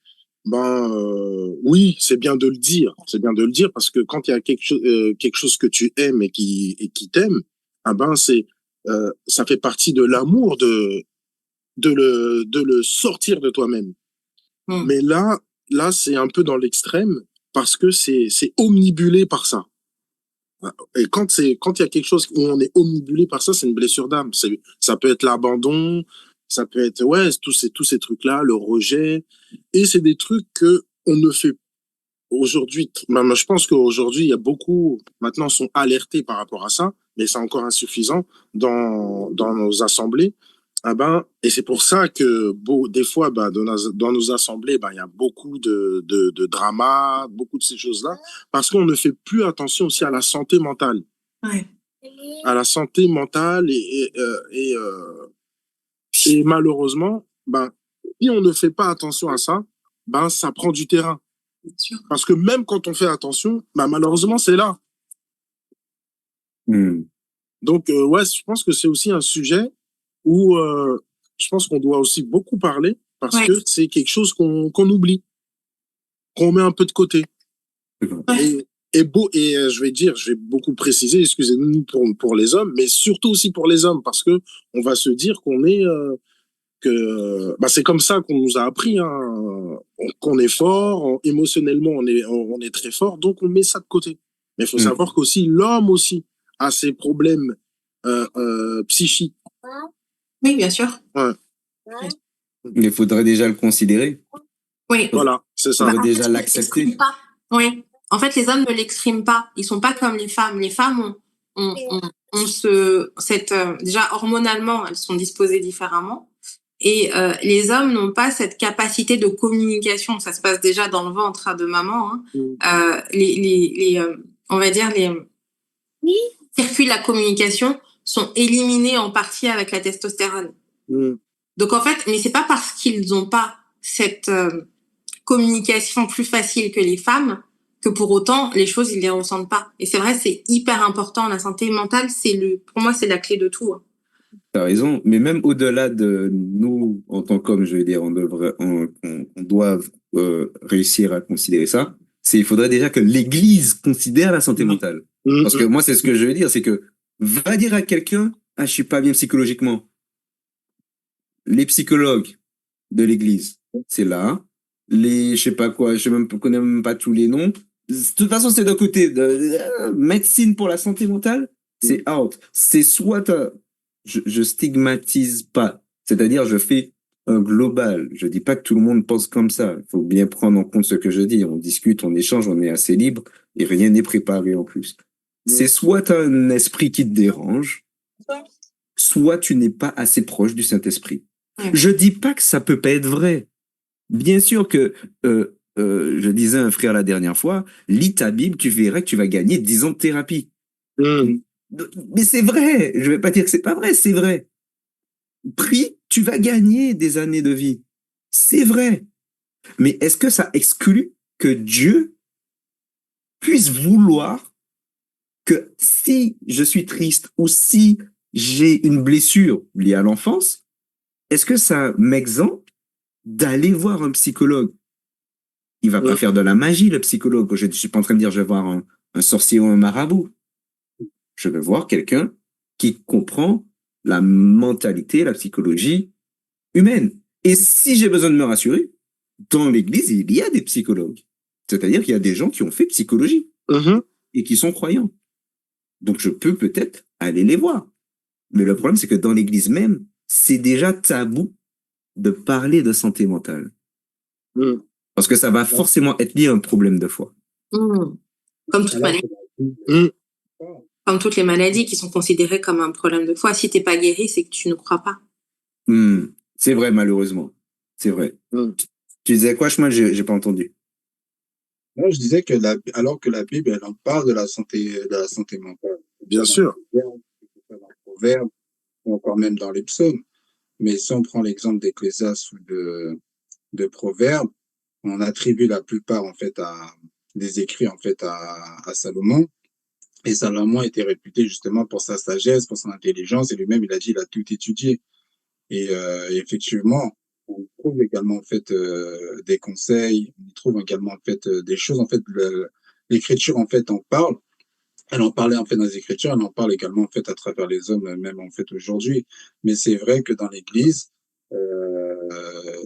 Speaker 4: oui, c'est bien de le dire. C'est bien de le dire parce que quand il y a quelque chose que tu aimes et qui t'aime, ça fait partie de l'amour de le sortir de toi-même. Mais là, c'est un peu dans l'extrême parce que c'est omnibulé par ça. Et quand il y a quelque chose où on est omnibulé par ça, c'est une blessure d'âme. Ça peut être l'abandon, ça peut être tous ces trucs-là, le rejet, et c'est des trucs que on ne fait aujourd'hui. Je pense qu'aujourd'hui il y a beaucoup maintenant sont alertés par rapport à ça, mais c'est encore insuffisant dans nos assemblées. Et c'est pour ça que des fois, dans nos assemblées, il y a beaucoup de drama, beaucoup de ces choses-là, parce qu'on ne fait plus attention aussi à la santé mentale.
Speaker 2: Ouais.
Speaker 4: À la santé mentale et malheureusement, si on ne fait pas attention à ça, ben, ça prend du terrain.
Speaker 2: Bien sûr.
Speaker 4: Parce que même quand on fait attention, ben, malheureusement, c'est là. Donc, ouais, je pense que c'est aussi un sujet où je pense qu'on doit aussi beaucoup parler parce que c'est quelque chose qu'on oublie, qu'on met un peu de côté. Je vais dire, je vais beaucoup préciser, excusez-nous pour les hommes, mais surtout aussi pour les hommes parce que on va se dire qu'on est bah, c'est comme ça qu'on nous a appris, hein, qu'on est fort, émotionnellement on est très fort, donc on met ça de côté. Mais il faut savoir qu'aussi l'homme aussi a ses problèmes psychiques.
Speaker 2: Oui, bien sûr.
Speaker 4: Ouais.
Speaker 1: Il faudrait déjà le considérer.
Speaker 2: Oui.
Speaker 4: Voilà, c'est ça.
Speaker 1: Il faudrait déjà l'accepter.
Speaker 2: Oui. En fait, les hommes ne l'expriment pas. Ils sont pas comme les femmes. Les femmes déjà hormonalement, elles sont disposées différemment. Et les hommes n'ont pas cette capacité de communication. Ça se passe déjà dans le ventre de maman. Hein. On va dire les circuits de la communication sont éliminés en partie avec la testostérone. Donc en fait, mais c'est pas parce qu'ils n'ont pas cette communication plus facile que les femmes que pour autant les choses ils les ressentent pas. Et c'est vrai, c'est hyper important. La santé mentale, pour moi, c'est la clé de tout. Hein.
Speaker 1: T'as raison, mais même au-delà de nous, en tant qu'hommes, je veux dire, on doit réussir à considérer ça. Il faudrait déjà que l'Église considère la santé mentale. Parce que moi, c'est ce que je veux dire, c'est que va dire à quelqu'un, ah, je suis pas bien psychologiquement. Les psychologues de l'Église, c'est là. Je sais pas quoi, connais même pas tous les noms. De toute façon, c'est d'un côté de médecine pour la santé mentale, c'est out. C'est soit je stigmatise pas, c'est-à-dire je fais un global. Je dis pas que tout le monde pense comme ça. Il faut bien prendre en compte ce que je dis. On discute, on échange, on est assez libre et rien n'est préparé en plus. C'est soit un esprit qui te dérange, soit tu n'es pas assez proche du Saint-Esprit. Je dis pas que ça peut pas être vrai. Bien sûr que je disais à un frère la dernière fois, lis ta Bible, tu verras que tu vas gagner 10 ans de thérapie. Mais c'est vrai, je vais pas dire que c'est pas vrai, c'est vrai. Prie, tu vas gagner des années de vie. C'est vrai. Mais est-ce que ça exclut que Dieu puisse vouloir que si je suis triste ou si j'ai une blessure liée à l'enfance, est-ce que ça m'exempte d'aller voir un psychologue? Il va pas faire de la magie, le psychologue. Je ne suis pas en train de dire je vais voir un sorcier ou un marabout. Je vais voir quelqu'un qui comprend la mentalité, la psychologie humaine. Et si j'ai besoin de me rassurer, dans l'église, il y a des psychologues. C'est-à-dire qu'il y a des gens qui ont fait psychologie et qui sont croyants. Donc je peux peut-être aller les voir. Mais le problème, c'est que dans l'église même, c'est déjà tabou de parler de santé mentale. Parce que ça va forcément être lié à un problème de foi.
Speaker 2: Comme toute maladie. Comme toutes les maladies qui sont considérées comme un problème de foi. Si t'es pas guéri, c'est que tu ne crois pas.
Speaker 1: C'est vrai, malheureusement. C'est vrai. Tu disais quoi, Chemin? J'ai pas entendu.
Speaker 3: Moi, je disais que alors que la Bible, elle en parle de la santé mentale.
Speaker 4: Bien sûr.
Speaker 3: Dans le Proverbe, ou encore même dans les psaumes. Mais si on prend l'exemple d'Ecclésiaste ou de Proverbes, on attribue la plupart, en fait, des écrits, en fait, à Salomon. Et Salomon était réputé justement pour sa sagesse, pour son intelligence, et lui-même, il a dit, il a tout étudié. Et effectivement, on trouve également en fait des conseils, on trouve également en fait des choses. En fait, l'écriture en fait en parle. Elle en parlait en fait dans les Écritures, elle en parle également en fait à travers les hommes, même en fait aujourd'hui. Mais c'est vrai que dans l'Église,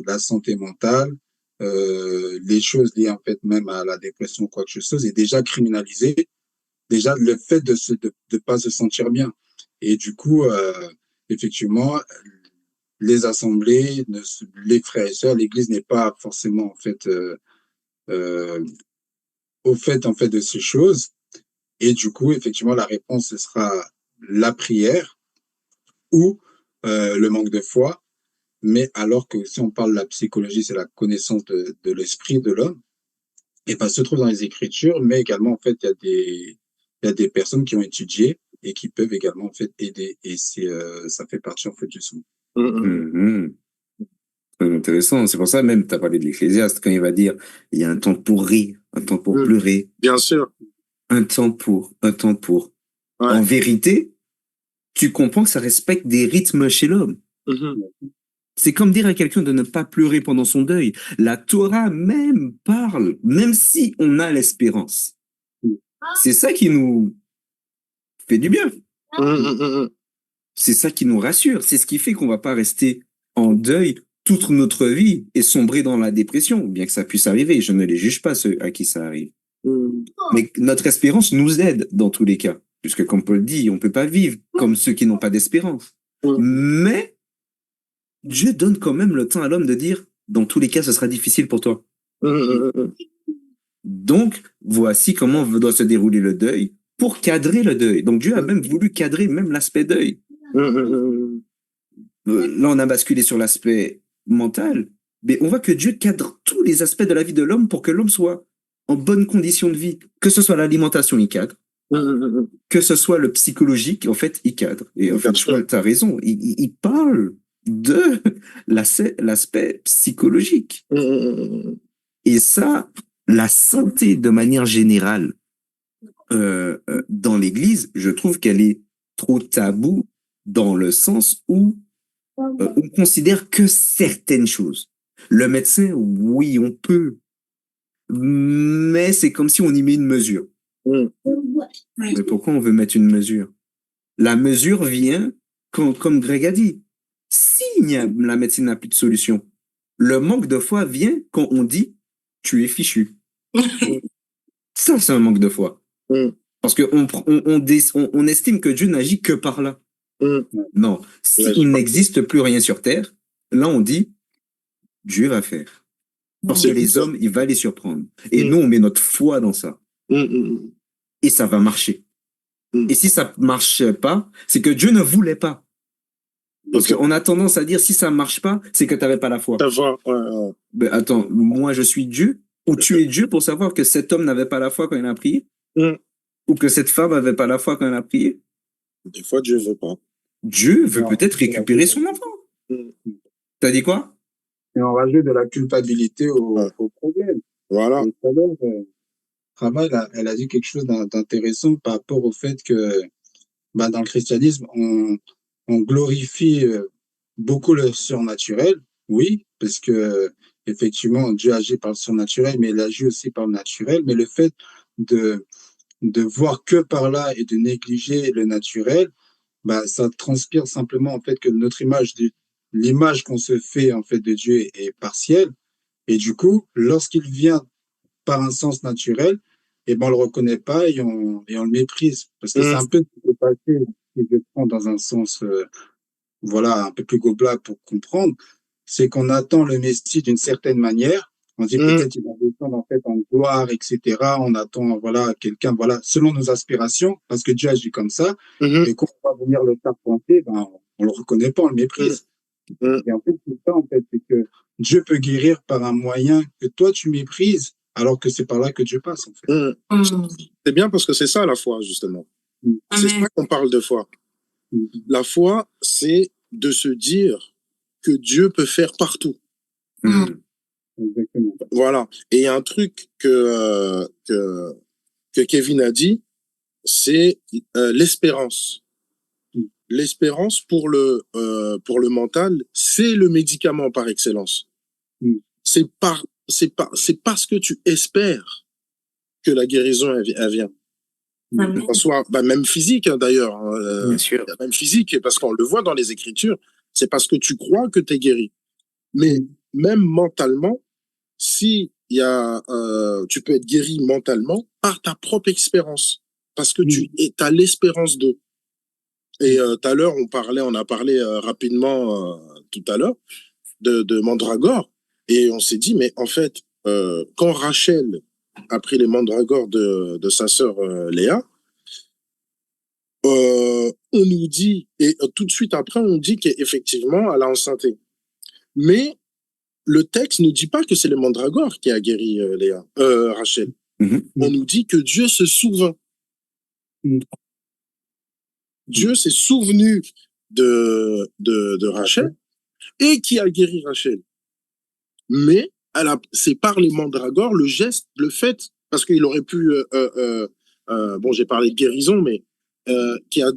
Speaker 3: la santé mentale, les choses liées en fait même à la dépression ou quoi que ce soit, est déjà criminalisé. Déjà le fait de pas se sentir bien. Et du coup, effectivement, les assemblées, les frères et sœurs, l'Église n'est pas forcément en fait au fait en fait de ces choses. Et du coup, effectivement, la réponse ce sera la prière ou le manque de foi. Mais alors que si on parle de la psychologie, c'est la connaissance de l'esprit de l'homme. Et ben, se trouve dans les Écritures, mais également en fait, il y a des personnes qui ont étudié et qui peuvent également en fait aider. Et ça fait partie en fait du son.
Speaker 1: Très intéressant. C'est pour ça même, tu as parlé de l'Ecclésiaste, quand il va dire, il y a un temps pour rire, un temps pour pleurer,
Speaker 4: Bien sûr.
Speaker 1: un temps pour, un temps pour.
Speaker 4: Ouais.
Speaker 1: En vérité, tu comprends que ça respecte des rythmes chez l'homme.
Speaker 4: Mhm.
Speaker 1: C'est comme dire à quelqu'un de ne pas pleurer pendant son deuil. La Torah même parle, même si on a l'espérance. C'est ça qui nous fait du bien.
Speaker 4: Mhm.
Speaker 1: C'est ça qui nous rassure. C'est ce qui fait qu'on va pas rester en deuil toute notre vie et sombrer dans la dépression, bien que ça puisse arriver. Je ne les juge pas, ceux à qui ça arrive.
Speaker 4: Mhm.
Speaker 1: Mais notre espérance nous aide dans tous les cas. Puisque, comme Paul dit, on peut pas vivre comme ceux qui n'ont pas d'espérance. Mais Dieu donne quand même le temps à l'homme de dire, dans tous les cas, ce sera difficile pour toi.
Speaker 4: Mhm.
Speaker 1: Donc, voici comment doit se dérouler le deuil pour cadrer le deuil. Donc, Dieu a même voulu cadrer même l'aspect deuil.
Speaker 4: Mhm.
Speaker 1: Là, on a basculé sur l'aspect mental, mais on voit que Dieu cadre tous les aspects de la vie de l'homme pour que l'homme soit en bonne condition de vie. Que ce soit l'alimentation, il cadre.
Speaker 4: Mhm.
Speaker 1: Que ce soit le psychologique, en fait, il cadre. Et en fait, tu as raison, il parle de l'aspect psychologique.
Speaker 4: Mhm.
Speaker 1: Et ça, la santé de manière générale dans l'Église, je trouve qu'elle est trop taboue dans le sens où on considère que certaines choses. Le médecin, oui, on peut, mais c'est comme si on y met une mesure.
Speaker 4: Mhm.
Speaker 1: Mais pourquoi on veut mettre une mesure? La mesure vient quand, comme Greg a dit, si la médecine n'a plus de solution, le manque de foi vient quand on dit tu es fichu. Ça, c'est un manque de foi.
Speaker 4: Mhm.
Speaker 1: Parce on estime que Dieu n'agit que par là.
Speaker 4: Mhm.
Speaker 1: Non, s'il n'existe plus rien sur Terre, là on dit Dieu va faire. Parce que les hommes, il va les surprendre. Et nous, on met notre foi dans ça.
Speaker 4: Mhm.
Speaker 1: Et ça va marcher. Et si ça ne marche pas, c'est que Dieu ne voulait pas. Parce qu'on a tendance à dire si ça ne marche pas, c'est que tu n'avais pas la foi. Ben, attends, moi je suis Dieu, ou tu es Dieu pour savoir que cet homme n'avait pas la foi quand il a prié, ou que cette femme n'avait pas la foi quand elle a prié.
Speaker 4: Des fois, Dieu veut pas.
Speaker 1: Dieu veut peut-être récupérer son enfant. T'as dit quoi?
Speaker 3: Et on rajoute de la culpabilité au problème.
Speaker 4: Voilà.
Speaker 3: Le problème, Rama, elle a dit quelque chose d'intéressant par rapport au fait que dans le christianisme, on glorifie beaucoup le surnaturel, oui, parce que effectivement, Dieu agit par le surnaturel, mais il agit aussi par le naturel. Mais le fait de, de voir que par là et de négliger le naturel, ça transpire simplement en fait que notre l'image qu'on se fait en fait de Dieu est partielle. Et du coup, lorsqu'il vient par un sens naturel, on le reconnaît pas et on le méprise. Parce que c'est un peu ce qui s'est passé, si je prends dans un sens, voilà, un peu plus gobelin pour comprendre, c'est qu'on attend le Messie d'une certaine manière. On dit peut-être qu'il va descendre en fait en gloire, etc. On attend, voilà, quelqu'un, voilà, selon nos aspirations, parce que Dieu agit comme ça. Et quand on va venir le charpenter, on le reconnaît pas, on le méprise. Et en fait, c'est ça, en fait, c'est que Dieu peut guérir par un moyen que toi tu méprises, alors que c'est par là que Dieu passe, en fait.
Speaker 4: C'est bien parce que c'est ça la foi, justement. C'est ça qu'on parle de foi. La foi, c'est de se dire que Dieu peut faire partout.
Speaker 3: Exactement.
Speaker 4: Voilà. Et il y a un truc que Kevin a dit, c'est l'espérance. L'espérance pour le mental, c'est le médicament par excellence. C'est parce que tu espères que la guérison elle vient. En soit, même physique d'ailleurs.
Speaker 1: Bien sûr.
Speaker 4: Même physique, parce qu'on le voit dans les Écritures, c'est parce que tu crois que tu es guéri. Mais même mentalement, si tu peux être guéri mentalement par ta propre expérience, parce que tu as l'espérance d'eux. Et tout à l'heure, on a parlé rapidement tout à l'heure de Mandragore, et on s'est dit, mais en fait, quand Rachel a pris les mandragores de sa sœur Léa, on nous dit, et tout de suite après, on dit qu'effectivement, elle a enceinté. Mais le texte ne dit pas que c'est les mandragores qui a guéri Rachel. On nous dit que Dieu se souvint. Dieu s'est souvenu de Rachel et qui a guéri Rachel. Mais c'est par les mandragores, le geste, le fait, parce qu'il aurait pu, bon, j'ai parlé de guérison, mais qui a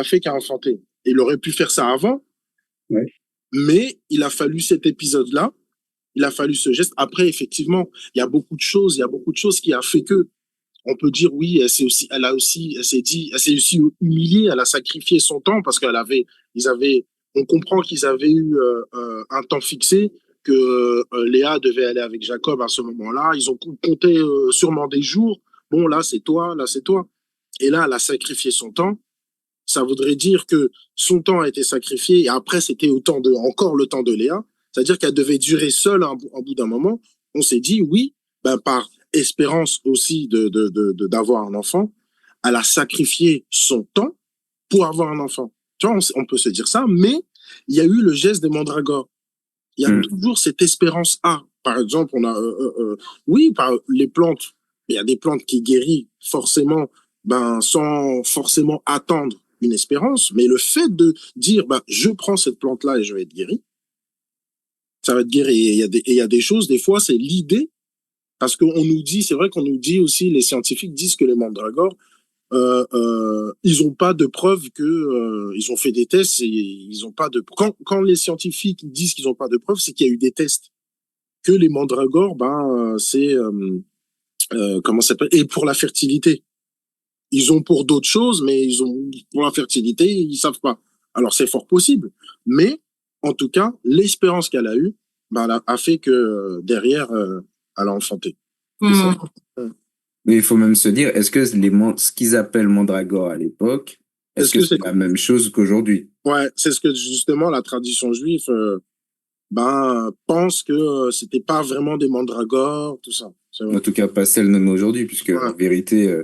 Speaker 4: fait, qui a enfanté. Il aurait pu faire ça avant,
Speaker 3: Ouais.
Speaker 4: mais il a fallu cet épisode-là, il a fallu ce geste. Après, effectivement, il y a beaucoup de choses qui a fait que, on peut dire oui, elle s'est aussi humiliée, elle a sacrifié son temps parce on comprend qu'ils avaient eu un temps fixé, que Léa devait aller avec Jacob à ce moment-là. Ils ont compté sûrement des jours. Bon, là c'est toi, là c'est toi. Et là, elle a sacrifié son temps. Ça voudrait dire que son temps a été sacrifié et après c'était encore le temps de Léa. C'est-à-dire qu'elle devait durer seule en bout d'un moment. On s'est dit oui, ben par espérance aussi d'avoir un enfant, elle a sacrifié son temps pour avoir un enfant. Tu vois, on peut se dire ça, mais il y a eu le geste des mandragores. Il y a toujours cette espérance A. Par exemple, on a, oui, par les plantes. Il y a des plantes qui guérissent forcément, ben, sans forcément attendre une espérance. Mais le fait de dire, ben, je prends cette plante-là et je vais être guéri, ça va être guéri. Et il y a des choses, des fois, c'est l'idée. Parce qu'on nous dit, c'est vrai qu'on nous dit aussi, les scientifiques disent que les mandragores, ils n'ont pas de preuves que ils ont fait des tests et ils ont pas de quand les scientifiques disent qu'ils n'ont pas de preuves, c'est qu'il y a eu des tests que les mandragores, ben c'est comment ça s'appelle, et pour la fertilité ils ont pour d'autres choses, mais ils ont pour la fertilité ils savent pas. Alors c'est fort possible, mais en tout cas l'espérance qu'elle a eue, ben, a fait que derrière elle a enfanté.
Speaker 2: Mmh.
Speaker 1: Mais il faut même se dire, est-ce que ce qu'ils appellent mandragore à l'époque, est-ce que c'est la même chose qu'aujourd'hui?
Speaker 4: Ouais, c'est ce que justement la tradition juive ben, pense que c'était pas vraiment des mandragores, tout ça.
Speaker 1: En tout cas, pas celle nommée aujourd'hui, puisque en vérité,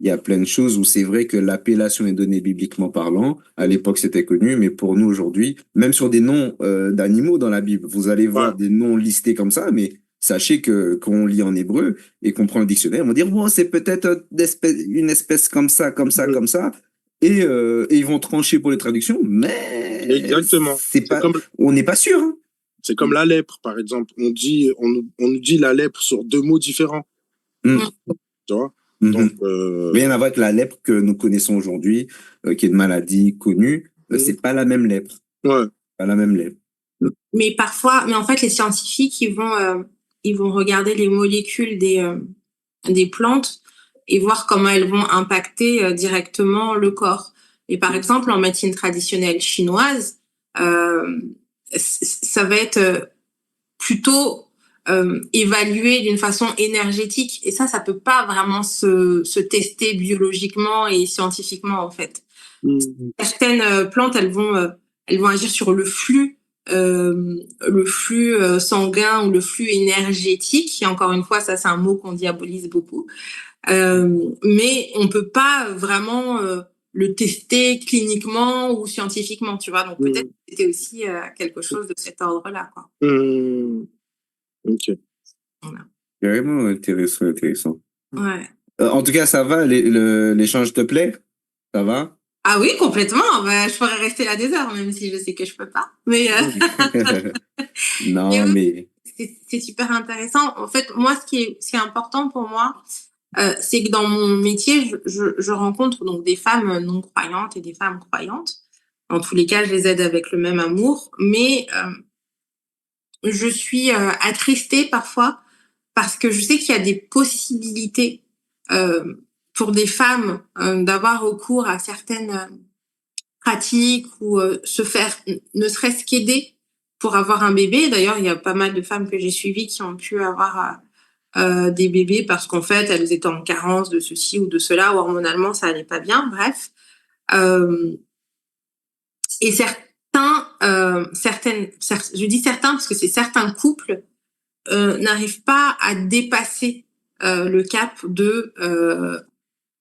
Speaker 1: il y a plein de choses où c'est vrai que l'appellation est donnée bibliquement parlant. À l'époque, c'était connu, mais pour nous aujourd'hui, même sur des noms d'animaux dans la Bible, vous allez voir des noms listés comme ça, mais sachez que quand on lit en hébreu et qu'on prend le dictionnaire, on va dire bon, c'est peut-être une espèce comme ça, comme ça, comme ça. Et ils vont trancher pour les traductions, mais
Speaker 4: exactement.
Speaker 1: C'est pas, on n'est pas sûr. Hein.
Speaker 4: C'est comme la lèpre, par exemple. On nous dit la lèpre sur deux mots différents. Tu vois? Donc,
Speaker 1: rien à voir avec la lèpre que nous connaissons aujourd'hui, qui est une maladie connue. C'est pas la même lèpre.
Speaker 4: Ouais.
Speaker 1: Pas la même lèpre.
Speaker 2: Mais en fait, les scientifiques, ils vont regarder les molécules des plantes et voir comment elles vont impacter directement le corps. Et par exemple, en médecine traditionnelle chinoise, ça va être plutôt évalué d'une façon énergétique. Et ça peut pas vraiment se tester biologiquement et scientifiquement, en fait. Certaines plantes, elles vont agir sur le flux sanguin ou le flux énergétique. Et encore une fois, ça, c'est un mot qu'on diabolise beaucoup. Mais on peut pas vraiment le tester cliniquement ou scientifiquement, tu vois. Donc peut-être que c'était aussi quelque chose de cet ordre-là, quoi.
Speaker 4: Ok.
Speaker 2: Voilà.
Speaker 1: Vraiment intéressant.
Speaker 2: Ouais.
Speaker 1: En tout cas, ça va, l'échange te plaît? Ça va?
Speaker 2: Ah oui, complètement. Bah, je pourrais rester là des heures, même si je sais que je peux pas. Mais
Speaker 1: non, mais
Speaker 2: c'est super intéressant. En fait, moi, ce qui est important pour moi, c'est que dans mon métier, je rencontre donc des femmes non croyantes et des femmes croyantes. En tous les cas, je les aide avec le même amour, mais je suis attristée parfois parce que je sais qu'il y a des possibilités pour des femmes d'avoir recours à certaines pratiques ou se faire ne serait-ce qu'aider pour avoir un bébé. D'ailleurs, il y a pas mal de femmes que j'ai suivies qui ont pu avoir des bébés parce qu'en fait, elles étaient en carence de ceci ou de cela, ou hormonalement, ça allait pas bien, bref. Et je dis certains parce que c'est certains couples n'arrivent pas à dépasser le cap de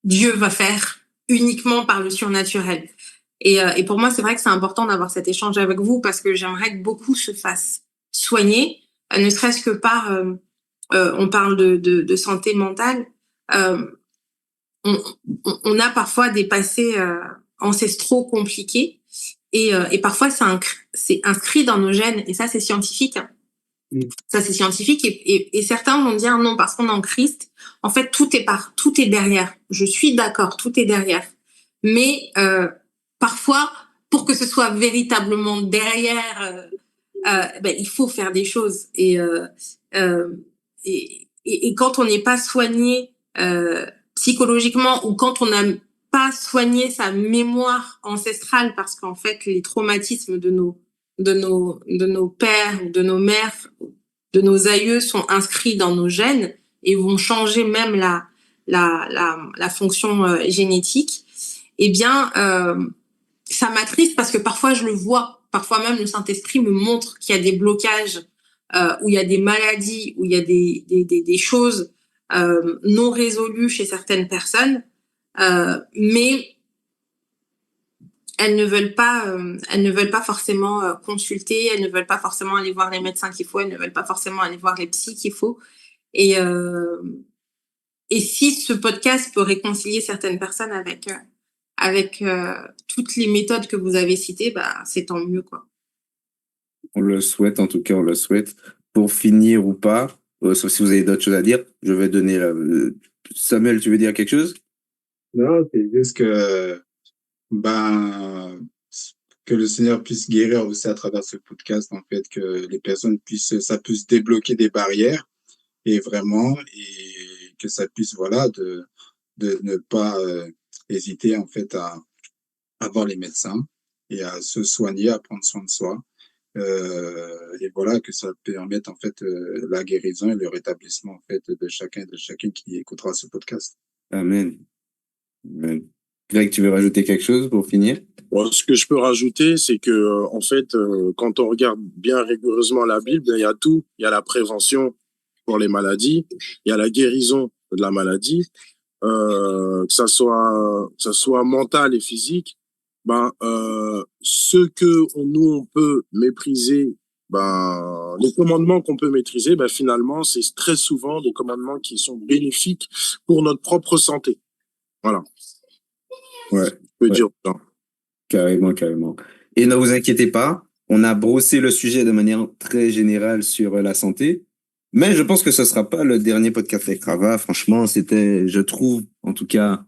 Speaker 2: Dieu va faire uniquement par le surnaturel. Et pour moi, c'est vrai que c'est important d'avoir cet échange avec vous parce que j'aimerais que beaucoup se fassent soigner, ne serait-ce que par on parle de santé mentale. On a parfois des passés ancestraux compliqués et parfois c'est inscrit dans nos gènes et ça c'est scientifique. Ça, c'est scientifique. Et certains vont dire non, parce qu'on est en Christ, en fait, tout est derrière. Je suis d'accord, tout est derrière. Mais parfois, pour que ce soit véritablement derrière, il faut faire des choses. Et quand on n'est pas soigné psychologiquement, ou quand on n'a pas soigné sa mémoire ancestrale, parce qu'en fait, les traumatismes de nos pères ou de nos mères, de nos aïeux sont inscrits dans nos gènes et vont changer même la fonction génétique, eh bien, ça m'attriste parce que parfois je le vois. Parfois même le Saint-Esprit me montre qu'il y a des blocages, où il y a des maladies, où il y a des choses non résolues chez certaines personnes, mais elles ne veulent pas forcément consulter, elles ne veulent pas forcément aller voir les médecins qu'il faut, elles ne veulent pas forcément aller voir les psys qu'il faut. Et si ce podcast peut réconcilier certaines personnes avec toutes les méthodes que vous avez citées, c'est tant mieux, quoi.
Speaker 1: On le souhaite, en tout cas, on le souhaite. Pour finir ou pas, sauf si vous avez d'autres choses à dire, je vais donner Samuel, tu veux dire quelque chose?
Speaker 3: Non, c'est juste ben, que le Seigneur puisse guérir aussi à travers ce podcast, en fait, que les personnes ça puisse débloquer des barrières et vraiment, et que ça puisse, voilà, de ne pas hésiter, en fait, à voir les médecins et à se soigner, à prendre soin de soi. Et voilà, que ça permette, en fait, la guérison et le rétablissement, en fait, de chacune qui écoutera ce podcast.
Speaker 1: Amen. Amen. Greg, tu veux rajouter quelque chose pour finir?
Speaker 4: Bon, ce que je peux rajouter, c'est que en fait, quand on regarde bien rigoureusement la Bible, il y a tout. Il y a la prévention pour les maladies, il y a la guérison de la maladie, que ça soit mental et physique. Ce que nous on peut mépriser, les commandements qu'on peut maîtriser, finalement, c'est très souvent des commandements qui sont bénéfiques pour notre propre santé. Voilà.
Speaker 1: Ouais.
Speaker 4: Je peux dire ça.
Speaker 1: Carrément, carrément. Et ne vous inquiétez pas, on a brossé le sujet de manière très générale sur la santé, mais je pense que ce sera pas le dernier podcast avec Rava. Franchement, c'était, je trouve, en tout cas,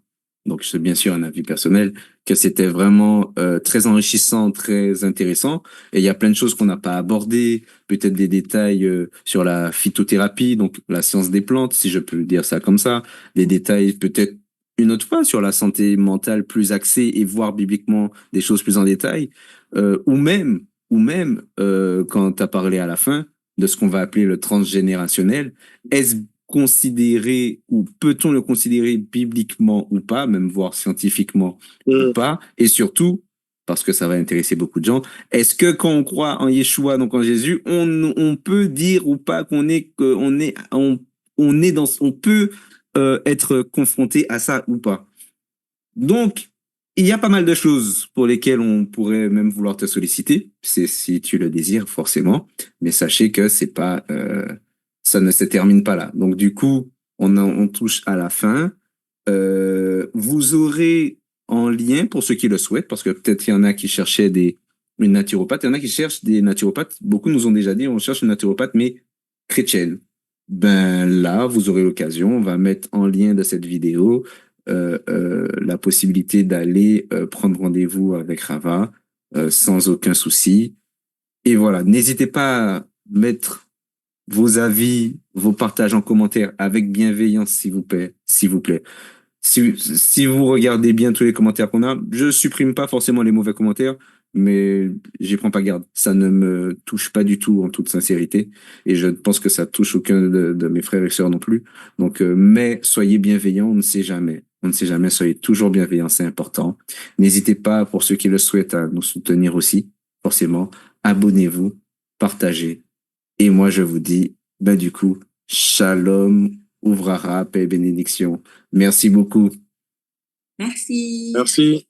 Speaker 1: donc c'est bien sûr un avis personnel, que c'était vraiment très enrichissant, très intéressant. Et il y a plein de choses qu'on n'a pas abordées, peut-être des détails sur la phytothérapie, donc la science des plantes, si je peux dire ça comme ça, des détails peut-être une autre fois sur la santé mentale plus axée et voir bibliquement des choses plus en détail, ou même quand tu as parlé à la fin de ce qu'on va appeler le transgénérationnel, est-ce considéré ou peut-on le considérer bibliquement ou pas, même voire scientifiquement ou pas, et surtout, parce que ça va intéresser beaucoup de gens, est-ce que quand on croit en Yeshua, donc en Jésus, on peut dire ou pas on peut être confronté à ça ou pas. Donc, il y a pas mal de choses pour lesquelles on pourrait même vouloir te solliciter, c'est si tu le désires forcément, mais sachez que c'est pas, ça ne se termine pas là. Donc du coup, on touche à la fin. Vous aurez en lien pour ceux qui le souhaitent, parce que peut-être il y en a qui cherchaient une naturopathe, il y en a qui cherchent des naturopathes. Beaucoup nous ont déjà dit, on cherche une naturopathe, mais chrétienne. Ben là, vous aurez l'occasion, on va mettre en lien de cette vidéo la possibilité d'aller prendre rendez-vous avec Rava sans aucun souci. Et voilà, n'hésitez pas à mettre vos avis, vos partages en commentaire avec bienveillance, s'il vous plaît, s'il vous plaît. Si vous regardez bien tous les commentaires qu'on a, je supprime pas forcément les mauvais commentaires, mais j'y prends pas garde. Ça ne me touche pas du tout en toute sincérité. Et je pense que ça touche aucun de mes frères et sœurs non plus. Donc, mais soyez bienveillants, on ne sait jamais. On ne sait jamais, soyez toujours bienveillants, c'est important. N'hésitez pas, pour ceux qui le souhaitent, à nous soutenir aussi, forcément. Abonnez-vous, partagez. Et moi, je vous dis, du coup, shalom, ouvrara, paix et bénédiction. Merci beaucoup.
Speaker 2: Merci.
Speaker 4: Merci.